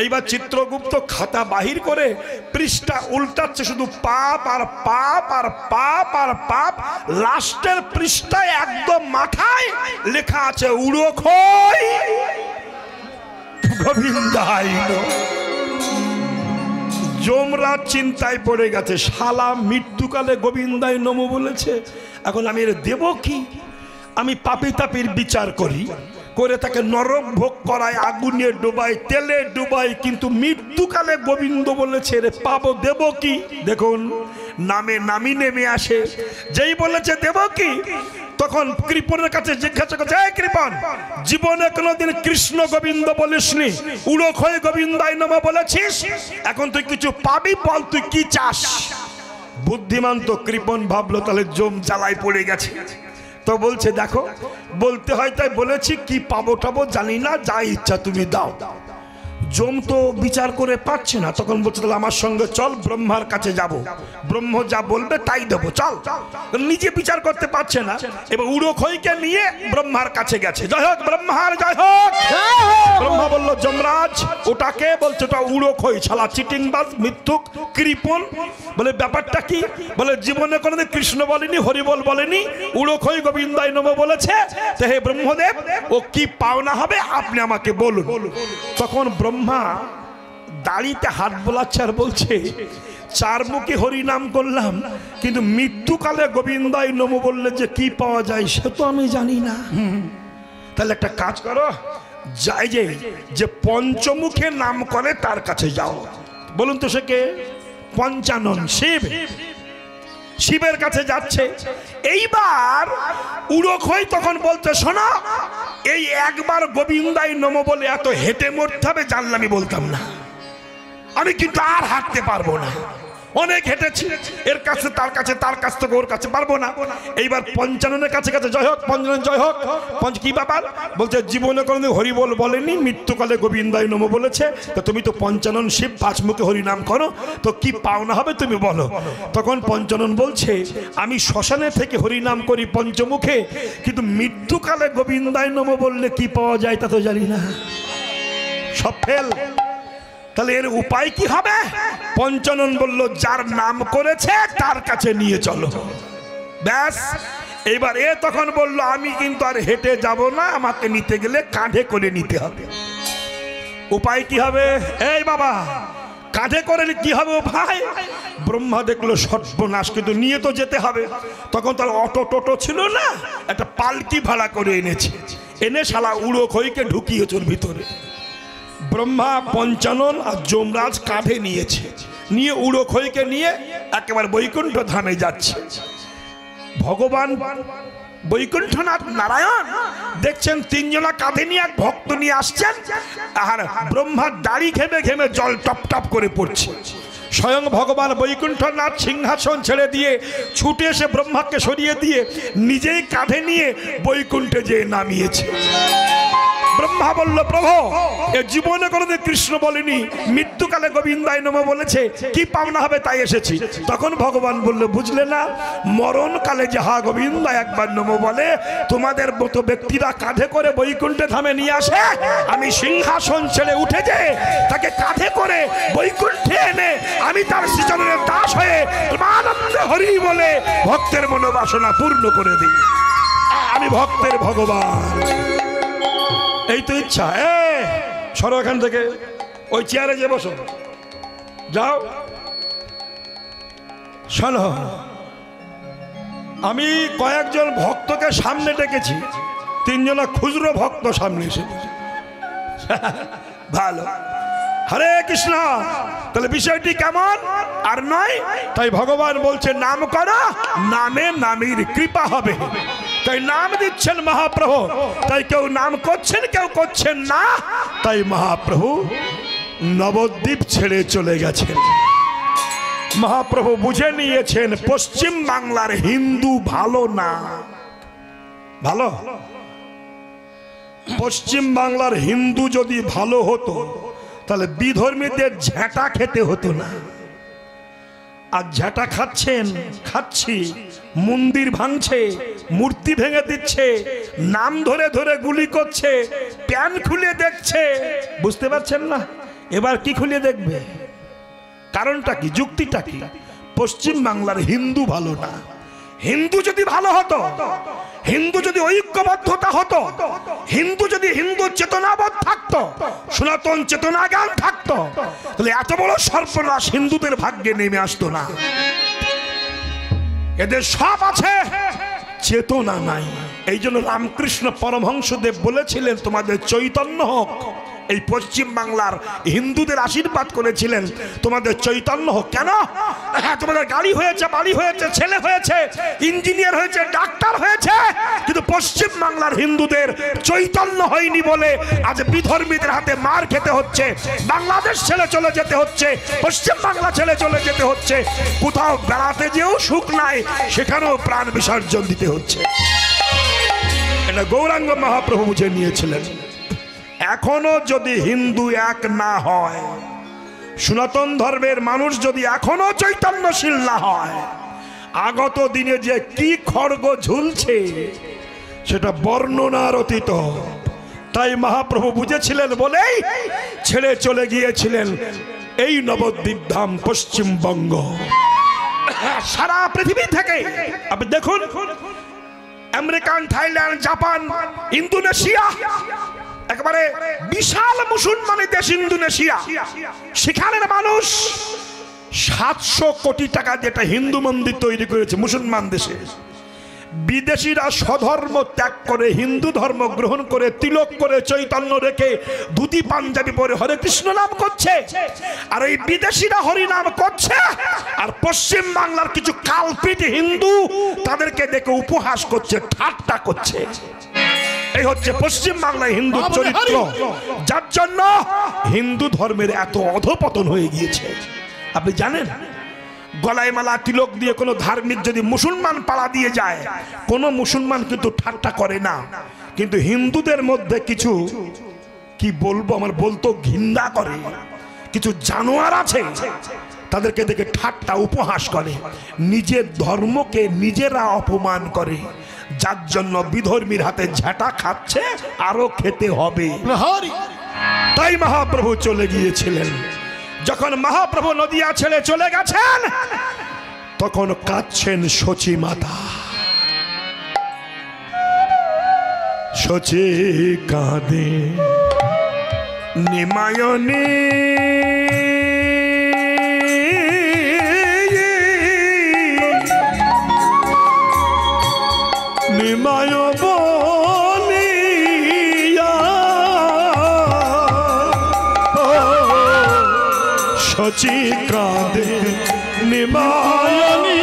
এইবার চিত্রগুপ্ত খাতা বাহির করে পৃষ্ঠা উল্টাচ্ছে, শুধু পাপ আর পাপ আর পাপ আর পাপ। লাস্টের পৃষ্ঠায় একদম মাথায় লেখা আছে, উড়ো খই গোবিন্দাই নমঃ। যমরাজ চিন্তায় পড়ে গেছে, শালা মৃত্যুকালে গোবিন্দাই নমঃ বলেছে, এখন আমি এর দেব কি? আমি পাপি তাপির বিচার করি, করে তাকে নরক ভোগ করায়, আগুনে ডুবাই, তেলে ডুবাই, কিন্তু মৃত্যুকালে গোবিন্দ বলেছে, রে পাবো, দেব কি? দেখুন নামে নামি নেমে আসে। যেই বলেছে দেব কি, তখন কৃপণের কাছে জিজ্ঞাসা করছে, এই কৃপণ, জীবনে কোনোদিন কৃষ্ণ গোবিন্দ বলিসনি, উড়ো খই গোবিন্দাই নমঃ বলেছিস, এখন তুই কিছু পাবি, বল তুই কি চাস? বুদ্ধিমান তো কৃপণ ভাবলো তাহলে জম জ্বালায় পড়ে গেছে। তো বলছে, দেখো বলতে হয় তাই বলেছি, কি পাবো টাবো জানি না, যা ইচ্ছা তুমি দাও। জম তো বিচার করে পাচ্ছে না, তখন বলছে, তাহলে আমার সঙ্গে চল, ব্রহ্মার কাছে যাব, ব্রহ্ম যা বলবে তাই দেবো, চল। নিজে বিচার করতে পারছে না, এবার উড়ো খইকে নিয়ে ব্রহ্মার কাছে গেছে। জয় হোক ব্রহ্মার, জয় হোক। ব্রহ্মা বলল, যমরাজ ওটাকে বলছে, ওটা উড়ো খই, শালা চিটিংবাজ, মিথ্যুক, কৃপণ। বলে ব্যাপারটা কি? বলে জীবনে কোনোদিন কৃষ্ণ বলেনি, হরিবল বলেনি, উড়ো খই গোবিন্দাই নমঃ বলেছে। তো হে ব্রহ্মদেব, ও কি পাওনা হবে আপনি আমাকে বলুন। তখন ব্রহ্মা দাড়িতে হাত বোলাচ্ছে আর বলছে, 4 মুখী হরি নাম করলাম, কিন্তু মৃত্যুকালে গোবিন্দাই নমঃ বললে যে কি পাওয়া যায় সে তো আমি জানি না। তাহলে একটা কাজ করো, যাই যে পঞ্চমুখে নাম করে তার কাছে যাও। বলুন তো সে কে? পঞ্চানন শিব। শিবের কাছে যাচ্ছে। এইবার উড়োখই তখন বলতে, শোনো, এই একবার গোবিন্দাই নমো বলে এত হেঁটে মরতে হবে জানলে আমি বলতাম না, আমি কিন্তু আর হাঁটতে পারবো না, অনেক হেঁটেছি, এর কাছে তার কাছে, তার কাছ থেকে ওর কাছে, পারবো না। এইবার পঞ্চাননের কাছে কাছে জয় হোক, পঞ্চানন জয় হোক। কি ব্যাপার? বলছে জীবনে কোনোদিন হরিবোল বলেনি, মৃত্যুকালে গোবিন্দাই নমো বলেছে, তো তুমি তো পঞ্চানন শিব, পাঁচ মুখে হরিনাম করো, তো কি পাওনা হবে তুমি বলো। তখন পঞ্চানন বলছে, আমি শ্মশানে থেকে হরিনাম করি পঞ্চমুখে, কিন্তু মৃত্যুকালে গোবিন্দাই নমো বললে কি পাওয়া যায় তা তো জানি না, সব ফেল। তাহলে এর উপায় কি হবে? পঞ্চানন বলল, যার নাম করেছে তার কাছে নিয়ে চলো, ব্যাস। এবার এ তখন বলল, আমি কিন্তু আর হেঁটে যাব না, আমাকে নিতে গেলে কাঁধে করে নিতে হবে। উপায় কি হবে? এই বাবা, কাঁধে করে কি হবে ভাই? ব্রহ্মা দেখলো সর্বনাশ, কিন্তু নিয়ে তো যেতে হবে। তখন তার অটো টোটো ছিল না, একটা পালকি ভাড়া করে এনেছে, এনে শালা উড়ো খইকে ঢুকিয়েছে ওর ভিতরে। ব্রহ্মা, পঞ্চানন আর যমরাজ কাঁধে নিয়েছে, নিয়ে উড়োখইকে নিয়ে একেবারে বৈকুণ্ঠ ধামে যাচ্ছে। ভগবান বৈকুণ্ঠনাথ নারায়ণ দেখছেন তিনজনা কাঁধে নিয়ে এক ভক্ত নিয়ে আসছেন, আর ব্রহ্মার দাড়ি ঘেমে ঘেমে জল টপ টপ করে পড়ছে। স্বয়ং ভগবান বৈকুণ্ঠনাথ সিংহাসন ছেড়ে দিয়ে ছুটে এসে ব্রহ্মাকে সরিয়ে দিয়ে নিজেই কাঁধে নিয়ে বৈকুণ্ঠে যেয়ে নামিয়েছে। ব্রহ্মা বলল, প্রভু, এ জীবনে কোনোদিন কৃষ্ণ বলেনি, মৃত্যুকালে গোবিন্দাই নমো বলেছে, কি পাওনা হবে তাই এসেছি। তখন ভগবান বলল, বুঝলে না, মরণকালে যাহা গোবিন্দা একবার নমো বলে, তোমাদের মতো ব্যক্তিরা কাঁধে করে বৈকুণ্ঠে ধামে নিয়ে আসে, আমি সিংহাসন ছেড়ে উঠে যে তাকে কাঁধে করে বৈকুণ্ঠে এনে আমি তার শ্রীচরণের দাস হয়ে আনন্দে হরি বলে ভক্তের মনোবাসনা পূর্ণ করে দিই। আমি ভক্তের ভগবান, এই তো ইচ্ছা। সরো এখান থেকে, ওই চেয়ারে যে বসো, যাও। শোনো, আমি কয়েকজন ভক্তকে সামনে ডেকেছি, তিনজনা খুচরো ভক্ত সামনে এসে ভালো। হরে কৃষ্ণ। তাহলে বিষয়টি কেমন আর নয়, তাই ভগবান বলছে নাম করো, নামে নামের কৃপা হবে। তাই নাম দিচ্ছেন মহাপ্রভু, তাই কেউ নাম করছেন, কেউ করছেন না। তাই মহাপ্রভু নবদ্বীপ ছেড়ে চলে গেছেন। মহাপ্রভু বুঝে নিয়েছেন পশ্চিম বাংলার হিন্দু ভালো না। ভালো? পশ্চিম বাংলার হিন্দু যদি ভালো হতো তাহলে বিধর্মীদের ঝেঁটা খেতে হতো না। আর ঝেঁটা খাচ্ছেন, খাচ্ছি, মন্দির ভাঙছে, মূর্তি ভেঙে দিচ্ছে, নাম ধরে ধরে গুলি করছে, প্যান খুলে দেখছে। বুঝতে পারছেন না? এবার কি খুলে দেখবে? কারণটা কি, যুক্তিটা কি? পশ্চিম বাংলার হিন্দু ভালো না। হিন্দু যদি ভালো হতো, হিন্দু যদি ঐক্যবদ্ধতা হতো, হিন্দু যদি হিন্দু চেতনাবোধ থাকতো, সনাতন চেতনা জ্ঞান থাকতো, তাহলে এত বড় সর্বনাশ হিন্দুদের ভাগ্যে নেমে আসতো না। এদের সব আছে, চেতনা নাই। এই জন্য রামকৃষ্ণ পরমহংসদেব বলেছিলেন, তোমাদের চৈতন্য হোক। এই পশ্চিম বাংলার হিন্দুদের আশীর্বাদ করেছিলেন, তোমাদের চৈতন্য হোক। কেন? তোমাদের গাড়ি হয়েছে, বাড়ি হয়েছে, ছেলে হয়েছে, ইঞ্জিনিয়ার হয়েছে, ডাক্তার হয়েছে, কিন্তু পশ্চিম বাংলার হিন্দুদের চৈতন্য হয়নি বলে আজ বিধর্মীদের হাতে মার খেতে হচ্ছে, বাংলাদেশ ছেড়ে চলে যেতে হচ্ছে, পশ্চিম বাংলা ছেড়ে চলে যেতে হচ্ছে। কোথাও বেড়াতে যেও সুখ নাই, সেখানেও প্রাণ বিসর্জন দিতে হচ্ছে। এটা গৌরাঙ্গ মহাপ্রভু বুঝে নিয়েছিলেন। এখনো যদি হিন্দু এক না হয়, সনাতন ধর্মের মানুষ যদি এখনো চৈতন্যশীল না হয়, আগত দিনে যে কি খড়গ ঝুলছে সেটা বর্ণনার অতীত। তাই মহাপ্রভু বুঝেছিলেন বলেই ছেড়ে চলে গিয়েছিলেন এই নবদ্বীপ ধাম পশ্চিমবঙ্গ। সারা পৃথিবী থেকে আপনি দেখুন, আমেরিকান, থাইল্যান্ড, জাপান, ইন্দোনেশিয়া, একেবারে বিশাল মুসলমানের দেশ ইন্দোনেশিয়া, সেখানের মানুষ 700 কোটি টাকা যেটা হিন্দু মন্দির তৈরি করেছে মুসলমান দেশে, বিদেশিরা স্বধর্ম ত্যাগ করে হিন্দু ধর্ম গ্রহণ করে তিলক করে চৈতন্য রেখে ধুতি পাঞ্জাবি পরে হরে কৃষ্ণ নাম করছে, আর এই বিদেশিরা হরি নাম করছে, আর পশ্চিম বাংলার কিছু কালপিট হিন্দু তাদেরকে দেখে উপহাস করছে, ঠাট্টা করছে। এই হচ্ছে পশ্চিম বাংলায় হিন্দু চরিত্র, যার জন্য হিন্দু ধর্মের এত অধপতন হয়ে গিয়েছে। আপনি জানেন, গলায় মালা তিলক দিয়ে কোনো ধার্মিক যদি মুসলমান পাড়া দিয়ে যায়, কোনো মুসলমান কিন্তু ঠাট্টা করে না, কিন্তু হিন্দুদের মধ্যে কিছু, কি বলবো, আমার বলতো ঘৃণা করে, কিছু জানোয়ার আছে, তাদেরকে দেখে ঠাট্টা উপহাস করে, নিজের ধর্মকে নিজেরা অপমান করে, যার জন্য বিধর্মীর হাতে ঝাঁটা খাচ্ছে, আরো খেতে হবে। তাই মহাপ্রভু চলে গিয়েছিলেন। যখন মহাপ্রভু নদিয়া ছেড়ে চলে গেছেন, তখন কাঁদছেন শচী মাতা। শচী কাঁদে নিমায়নী, নিমায় বলিয়া শচী কাঁদে নিমায়নী,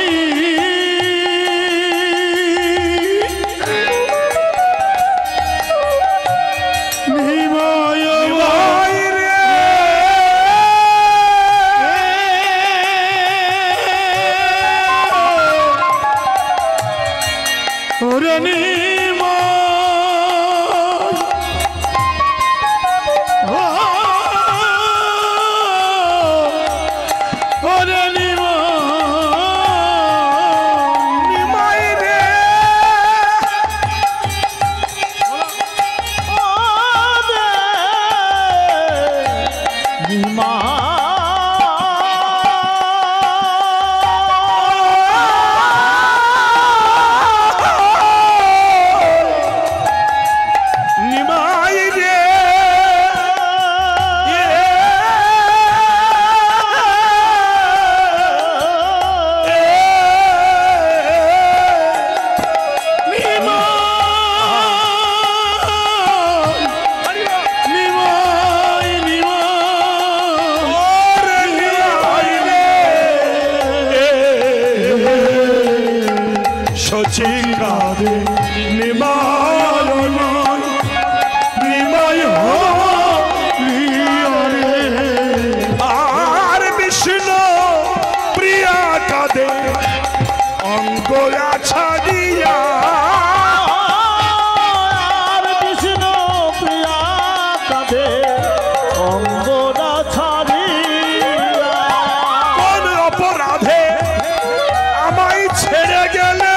আর বিষ্ণু প্রিয়া কাঁদে অঙ্গয়া ছাড়িয়া, আর বিষ্ণু প্রিয়া কাঁদে অঙ্গনা ছাড়িয়া, কোন অপরাধে আমায় ছেড়ে গেলে,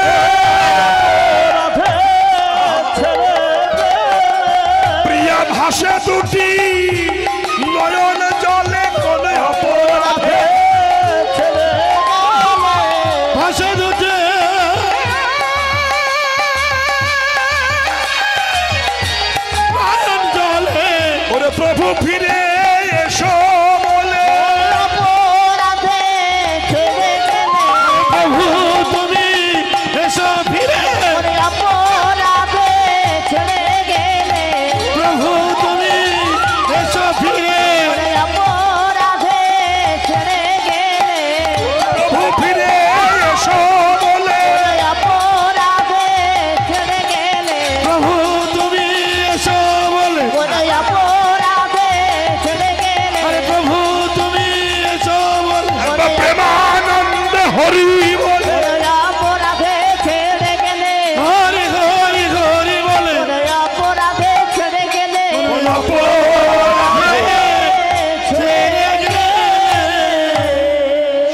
প্রিয়া ভাষা দুটি নয়ন জলে, কোন অপরাধে ভাষা দুটি নয়ন জলে, ওরে প্রভু ফিরে এসো বলে, প্রভু তুমি এসো ফিরে, প্রভু তুমি এসো ফিরে, প্রভু ফিরে এসো বলে, প্রভু তুমি এসো বলে, আরে প্রভু তুমি এসো বলে, প্রেমানন্দ হরি বলে, হরি হরি হরি বলে,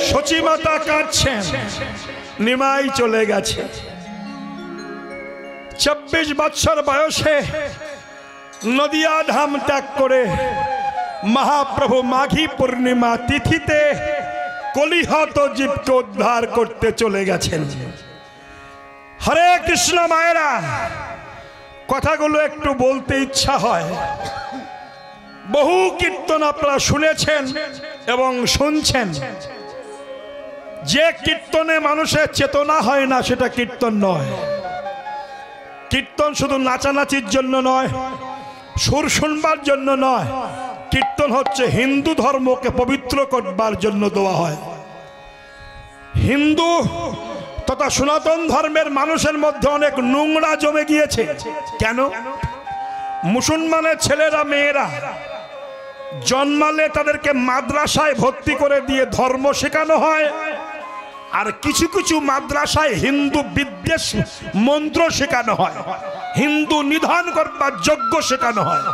শচী মাতা কাঁদছেন, নিমাই চলে গেছে। ২৪ বছর বয়সে নদিয়া ধাম ত্যাগ করে মহাপ্রভু মাঘী পূর্ণিমা তিথিতে কলিহত জীবকে উদ্ধার করতে চলে গেছেন। হরে কৃষ্ণ মায়েরা, কথাগুলো একটু বলতে ইচ্ছা হয়। বহু কীর্তন আপনারা শুনেছেন এবং শুনছেন। যে কীর্তনে মানুষের চেতনা হয় না সেটা কীর্তন নয়। কীর্তন শুধু নাচানাচির জন্য নয়, সুর শুনবার জন্য নয়, কীর্তন হচ্ছে হিন্দু ধর্মকে পবিত্র করবার জন্য দেওয়া হয়। হিন্দু তথা সনাতন ধর্মের মানুষের মধ্যে অনেক নোংরা জমে গিয়েছে। কেন? মুসলমানের ছেলেরা মেয়েরা জন্মালে তাদেরকে মাদ্রাসায় ভর্তি করে দিয়ে ধর্ম শেখানো হয়, আর কিছু কিছু মাদ্রাসায় হিন্দু বিদ্বেষ মন্ত্র শেখানো হয়, হিন্দু নিধন করবার যজ্ঞ শেখানো হয়।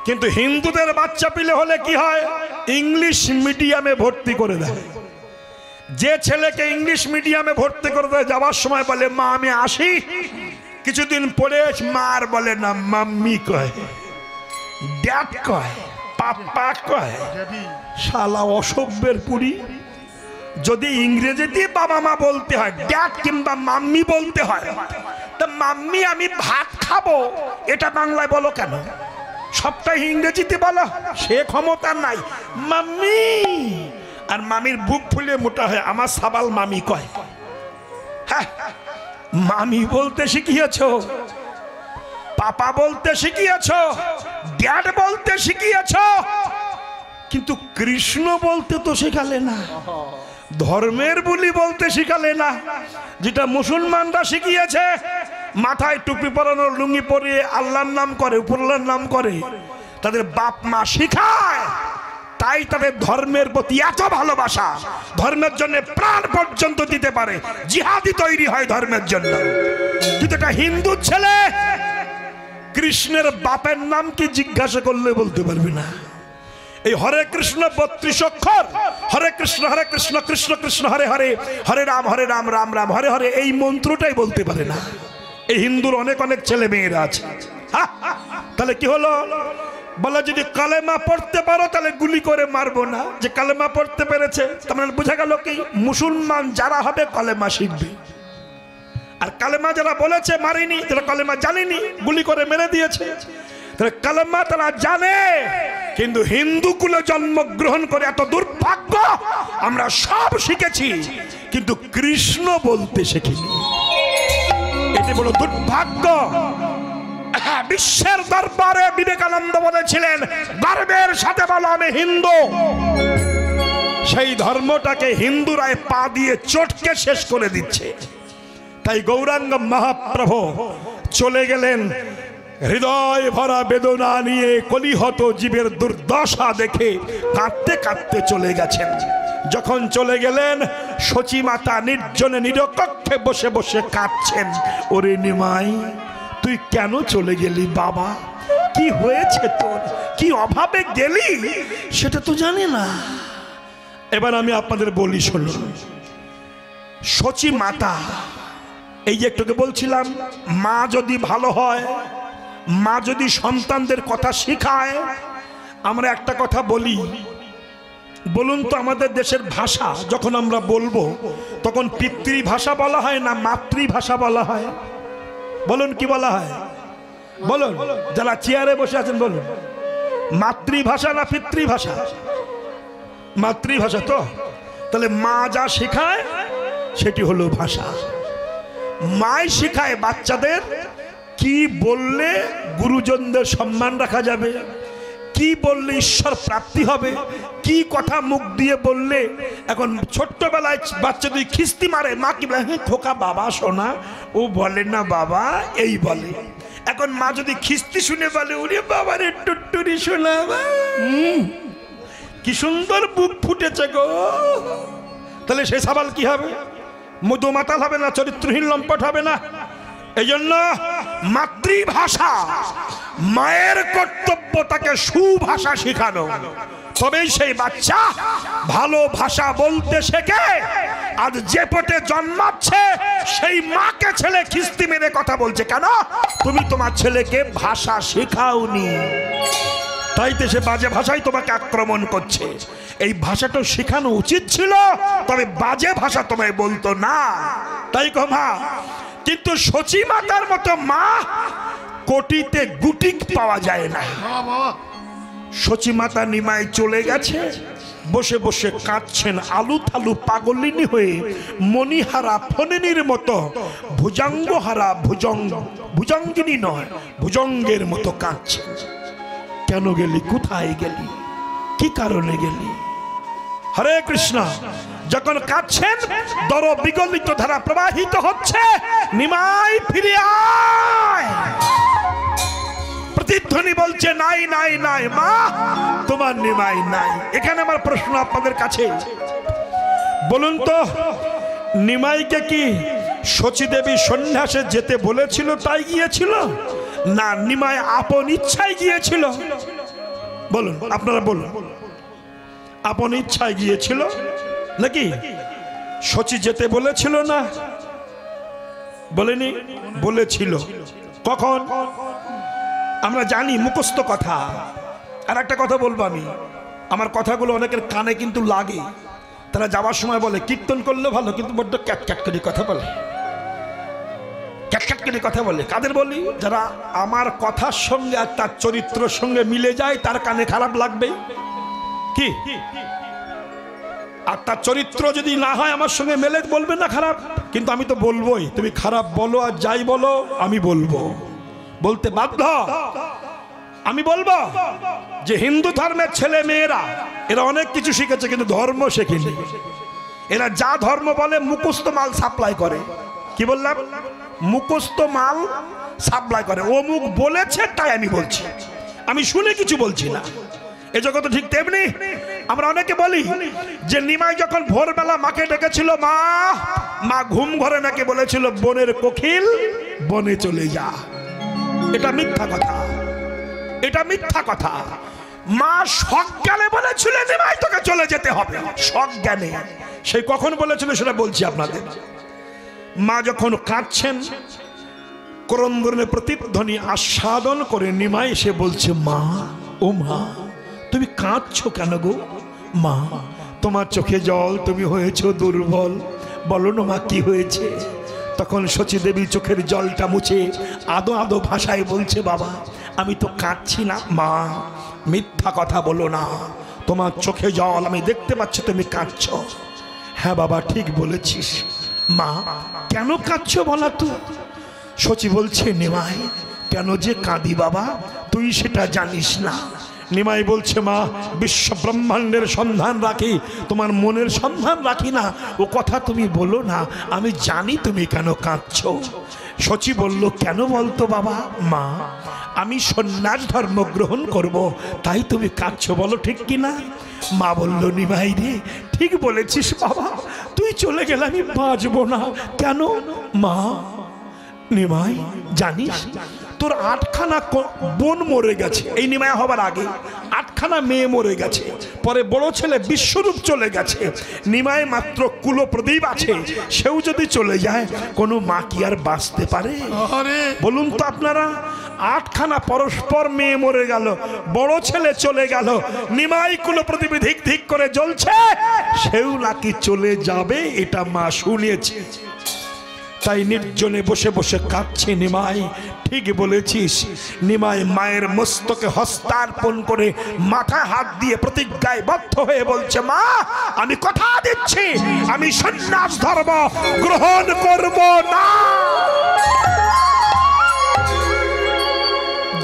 কিন্তু হিন্দুদের বাচ্চা পিলে হলে কি হয়? ইংলিশ মিডিয়ামে ভর্তি করে দেয়। যে ছেলেকে ইংলিশ মিডিয়ামে ভর্তি করে দেয়, যাওয়ার সময় বলে মা আমি আসি, কিছুদিন পরে মার বলে না, মাম্মি কয়, ড্যাড কয়, পাপ্পা কয়। শালা অসভ্যের পুরি। যদি ইংরেজিতে বাবা মা বলতে হয়, ড্যাড কিংবা মাম্মি বলতে হয়, তা মাম্মি আমি ভাত খাবো এটা বাংলায় বলো কেন? সবটাই ইংরেজিতে বলো। সে ক্ষমতা নাই। মাম্মি, আর মামির বুক ফুলে মোটা হয়, আমার সাবাল মামি কয়। হ্যাঁ, মামি বলতে শিখিয়েছ, পাপা বলতে শিখিয়েছ, ড্যাড বলতে শিখিয়েছ, কিন্তু কৃষ্ণ বলতে তো শেখালে না, ধর্মের বুলি বলতে শিখালে না। যেটা মুসলমানরা শিখিয়েছে, মাথায় টুপি পরানো, লুঙ্গি পরিয়ে আল্লাহর নাম করে, উপরওয়ালার নাম করে, তাদের বাপ মা শিখায়। তাই তাদের ধর্মের প্রতি এত ভালোবাসা, ধর্মের জন্য প্রাণ পর্যন্ত দিতে পারে, জিহাদি তৈরি হয় ধর্মের জন্য। কিন্তু একটা হিন্দু ছেলে কৃষ্ণের বাপের নাম কি জিজ্ঞাসা করলে বলতে পারবে না। এই হরে কৃষ্ণ 32 অক্ষর, হরে কৃষ্ণ কৃষ্ণ কৃষ্ণ হরে হরে, হরে রাম রাম রাম হরে হরে, এই মন্ত্রটাই বলতে পারে না। এই হিন্দুর অনেক অনেক ছেলে মেয়েরা আছে। তাহলে কি হলো? বলে যদি কালেমা পড়তে পারো তাহলে গুলি করে মারবো না। যে কালেমা পড়তে পেরেছে, তার মানে বোঝা গেল কি মুসলমান যারা হবে কালেমা শিখবে। আর কালেমা যারা বলেছে মারিনি, যারা কালেমা জানেনি গুলি করে মেরে দিয়েছে, তাহলে কালেমা তারা জানে। কিন্তু হিন্দু কুলে জন্মগ্রহণ করে এত দুর্ভাগ্য, আমরা সব শিখেছি কিন্তু কৃষ্ণ বলতে শিখিনি। এটি বড় দুর্ভাগ্য। বিশ্বের দরবারে বিবেকানন্দ বলেছিলেন, গর্বের সাথে বলো আমি হিন্দু। সেই ধর্মটাকে হিন্দুরাই পা দিয়ে চটকে শেষ করে দিচ্ছে। তাই গৌরাঙ্গ মহাপ্রভু চলে গেলেন হৃদয় ভরা বেদনা নিয়ে, কলিহত জীবের দুর্দশা দেখে কাঁদতে কাঁদতে চলে গেছেন। যখন চলে গেলেন, সচী মাতা নির্জনে নিরকক্ষে বসে বসে কাঁদছেন। ওরে নিমাই, তুই কেন চলে গেলি বাবা? কি হয়েছে তোর? কি অভাবে গেলি সেটা তো জানি না। এবার আমি আপনাদের বলি, শুনুন। সচী মাতা, এই যে একটুকে বলছিলাম, মা যদি ভালো হয়, মা যদি সন্তানদের কথা শিখায়। আমরা একটা কথা বলি, বলুন তো, আমাদের দেশের ভাষা যখন আমরা বলবো তখন পিতৃভাষা বলা হয় না মাতৃভাষা বলা হয়? বলুন কি বলা হয়? বলুন, যারা চেয়ারে বসে আছেন বলুন, মাতৃভাষা না পিতৃভাষা? মাতৃভাষা তো। তাহলে মা যা শেখায় সেটি হলো ভাষা। মাই শেখায় বাচ্চাদের কি বললে গুরুজনদের সম্মান রাখা যাবে, কি বললে ঈশ্বর প্রাপ্তি হবে, কি কথা মুখ দিয়ে বললে। এখন ছোট্টবেলায় বাচ্চা যদি খিস্তি মারে, মা কি বলে? হ্যাঁ খোকা বাবা শোনা, ও বলে না বাবা, এই বলে। এখন মা যদি খিস্তি শুনে বলে, ওরে বাবা রে টুট্টুরি শোনা, কি সুন্দর বুক ফুটেছে গো, তাহলে সে সবাল কি হবে? মধুমাতাল হবে না, চরিত্রহীন লম্পট হবে না। এই জন্য মাতৃভাষা, মায়ের কর্তব্য তাকে সুভাষা শেখানো, তবেই সেই বাচ্চা ভালো ভাষা বলতে শেখে। আজ যে পেটে জন্মাচ্ছে সেই মাকে ছেলে খিস্তি মেরে কথা বলছে কেন? তুমি তোমার ছেলেকে ভাষা শেখাওনি, তাই তো সে বাজে ভাষায় তোমাকে আক্রমণ করছে। এই ভাষাটা শেখানো উচিত ছিল, তবে বাজে ভাষা তোমায় বলতো না। তাই গো মা, কিন্তু সচী মাতার মতো মা কোটিতে গুটি পাওয়া যায় না। সচী মাতা নিমাই চলে গেছে, বসে বসে কাঁদছেন আলু থালু পাগলিনী হয়ে, মণিহারা ফণিনীর মতো, ভুজঙ্গহারা ভুজঙ্গিনী নয় ভুজঙ্গের মতো কাঁদছেন। কেন গেলি, কোথায় গেলি, কি কারণে গেলি? হরে কৃষ্ণ। যখন কাঁদছেন দর বিগলিত ধারা প্রবাহিত হচ্ছে, নিমাই ফিরে আয়। প্রতিধ্বনি বলছে নাই নাই নাই মা, তোমার নিমাই নাই। এখানে আমার প্রশ্ন আপনাদের কাছে, বলুন তো নিমাইকে কি শচীদেবী সন্ন্যাসে যেতে বলেছিল তাই গিয়েছিল, না নিমাই আপন ইচ্ছায় গিয়েছিল? বলুন, আপনারা বলুন, আপন ইচ্ছায় গিয়েছিল নাকি শচী যেতে বলেছিল? না বলেনি, বলেছিল। কখন? আমরা জানি মুখস্থ কথা। আর একটা কথা বলবো আমি, আমার কথাগুলো অনেকের কানে কিন্তু লাগে। তারা যাওয়ার সময় বলে কীর্তন করলে ভালো, কিন্তু বড্ড ক্যাটক্যাট করে কথা বলে, ক্যাটক্যাট করে কথা বলে। কাদের বলি? যারা আমার কথার সঙ্গে আর তার চরিত্রের সঙ্গে মিলে যায়, তার কানে খারাপ লাগবে কি? আর তার চরিত্র যদি না হয় আমার সঙ্গে মেলে, বলবে না খারাপ, কিন্তু আমি তো বলবোই। তুমি খারাপ বলো আর যাই বলো, আমি বলবো, বলতে বাধ্য। আমি বলবো যে হিন্দু ধর্মের ছেলে মেয়েরা এরা অনেক কিছু শিখেছে, কিন্তু ধর্ম শেখেনি। এরা যা ধর্ম বলে মুখস্থ মাল সাপ্লাই করে। কি বললাম? মুখস্থ মাল সাপ্লাই করে। ও মুখ বলেছে তাই আমি বলছি, আমি শুনে কিছু বলছি না। এ জগৎ ঠিক তেমনি আমরা অনেকে বলি যে নিমাই যখন ভোরবেলা মাকে ডেকেছিল, মা, মা ঘুম ঘরে নাকি বলেছিল বনের কোকিল বনে চলে যা। এটা মিথ্যা কথা, এটা মিথ্যা কথা। মা সজ্ঞানে বলেছিল নিমাই তোকে চলে যেতে হবে, সজ্ঞানে। সেই কখন বলেছিল সেটা বলছি আপনাদের। মা যখন কাঁদছেন, ক্রন্দনের প্রতিধ্বনি আস্বাদন করে নিমাই এসে বলছে, মা, ও মা, তুমি কাঁদছো কেন গো? মা, তোমার চোখে জল, তুমি হয়েছো দুর্বল, বলো না মা কি হয়েছে? তখন শচীদেবী চোখের জলটা মুছে আদো আদো ভাষায় বলছে, বাবা আমি তো কাঁদছি না। মা, মিথ্যা কথা বলো না, তোমার চোখে জল, আমি দেখতে পাচ্ছি তুমি কাঁদছো। হ্যাঁ বাবা ঠিক বলেছিস। মা, কেন কাঁদছো বলা তো? শচী বলছে, নিমাই কেন যে কাঁদি বাবা, তুই সেটা জানিস না। নিমাই বলছে, মা, বিশ্ব ব্রহ্মাণ্ডের সন্ধান রাখি, তোমার মনের সন্ধান রাখি না, ও কথা তুমি বলো না, আমি জানি তুমি কেন কাঁদছো। শচী বলল, কেন বলতো বাবা? মা, আমি সন্ন্যাস ধর্ম গ্রহণ করব, তাই তুমি কাঁদছো, বলো ঠিক কিনা? মা বলল, নিমাই রে ঠিক বলেছিস বাবা, তুই চলে গেলে আমি বাঁচবো না। কেন? মা, নিমাই জানিস তোর 8খানা বোন মরে গেছে, এই নিমাই হবার আগে 8খানা মেয়ে মরে গেছে। পরে বড় ছেলে বিশ্বরূপ চলে গেছে, নিমাই মাত্র কুলপ্রদীপ আছে। সেও যদি চলে যায়, কোনো মা কি আর বাঁচতে পারে? বলুন তো আপনারা, 8খানা পরস্পর মেয়ে মরে গেল, বড় ছেলে চলে গেল, নিমাই কুলপ্রদীপ ধিক ধিক করে জ্বলছে, সেও নাকি চলে যাবে, এটা মা শুনেছে। তাই নির্জনে বসে বসে কাঁদছে নিমাই। ঠিক বলেছিস। নিমাই মায়ের মস্তকে হস্তার্পণ করে মাথায় হাত দিয়ে প্রতিজ্ঞায় বদ্ধ হয়ে বলছে, মা, আমি কথা দিচ্ছি, আমি সন্ন্যাস ধর্ম গ্রহণ করব না।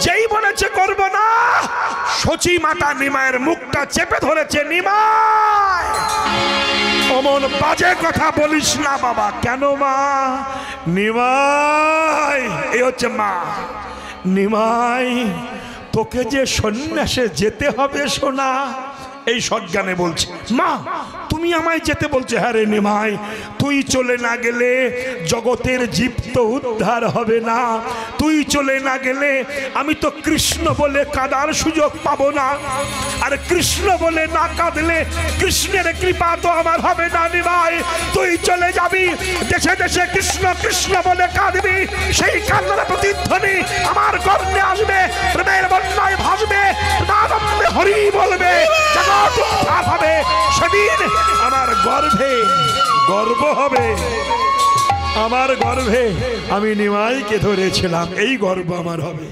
যেই বলেছে করব না, শচী মাতা নিমাইয়ের মুখটা চেপে ধরেছে। নিমাই, অমন বাজে কথা বলিস না বাবা। কেন মা? নিমাই, এই হচ্ছে মা। নিমাই, তোকে যে সন্ন্যাসে যেতে হবে সোনা, এই সজ্ঞানে বলছে। মা, তুমি আমায় যেতে বলছে? হ্যাঁ রে নিমাই, তুই চলে না গেলে জগতের জীব তো উদ্ধার হবে না। তুই চলে না গেলে আমি তো কৃষ্ণ বলে কাঁদার সুযোগ পাবো না, আর কৃষ্ণ বলে না কাঁদলে কৃষ্ণের কৃপা তো আমার হবে না। নিমাই, তুই চলে যাবি, দেশে দেশে কৃষ্ণ কৃষ্ণ বলে কাঁদবি, সেই কান্নার প্রতিধ্বনি আমার গর্বে আসবে, প্রেমের বন্যায় ভাসবে, আনন্দে হরি বলবে, জগৎ উদ্ধার হবে। সেদিন আমার গর্ভে গর্ব হবে, আমার গর্ভে আমি নিমাইকে ধরেছিলাম, এই গর্ব আমার হবে।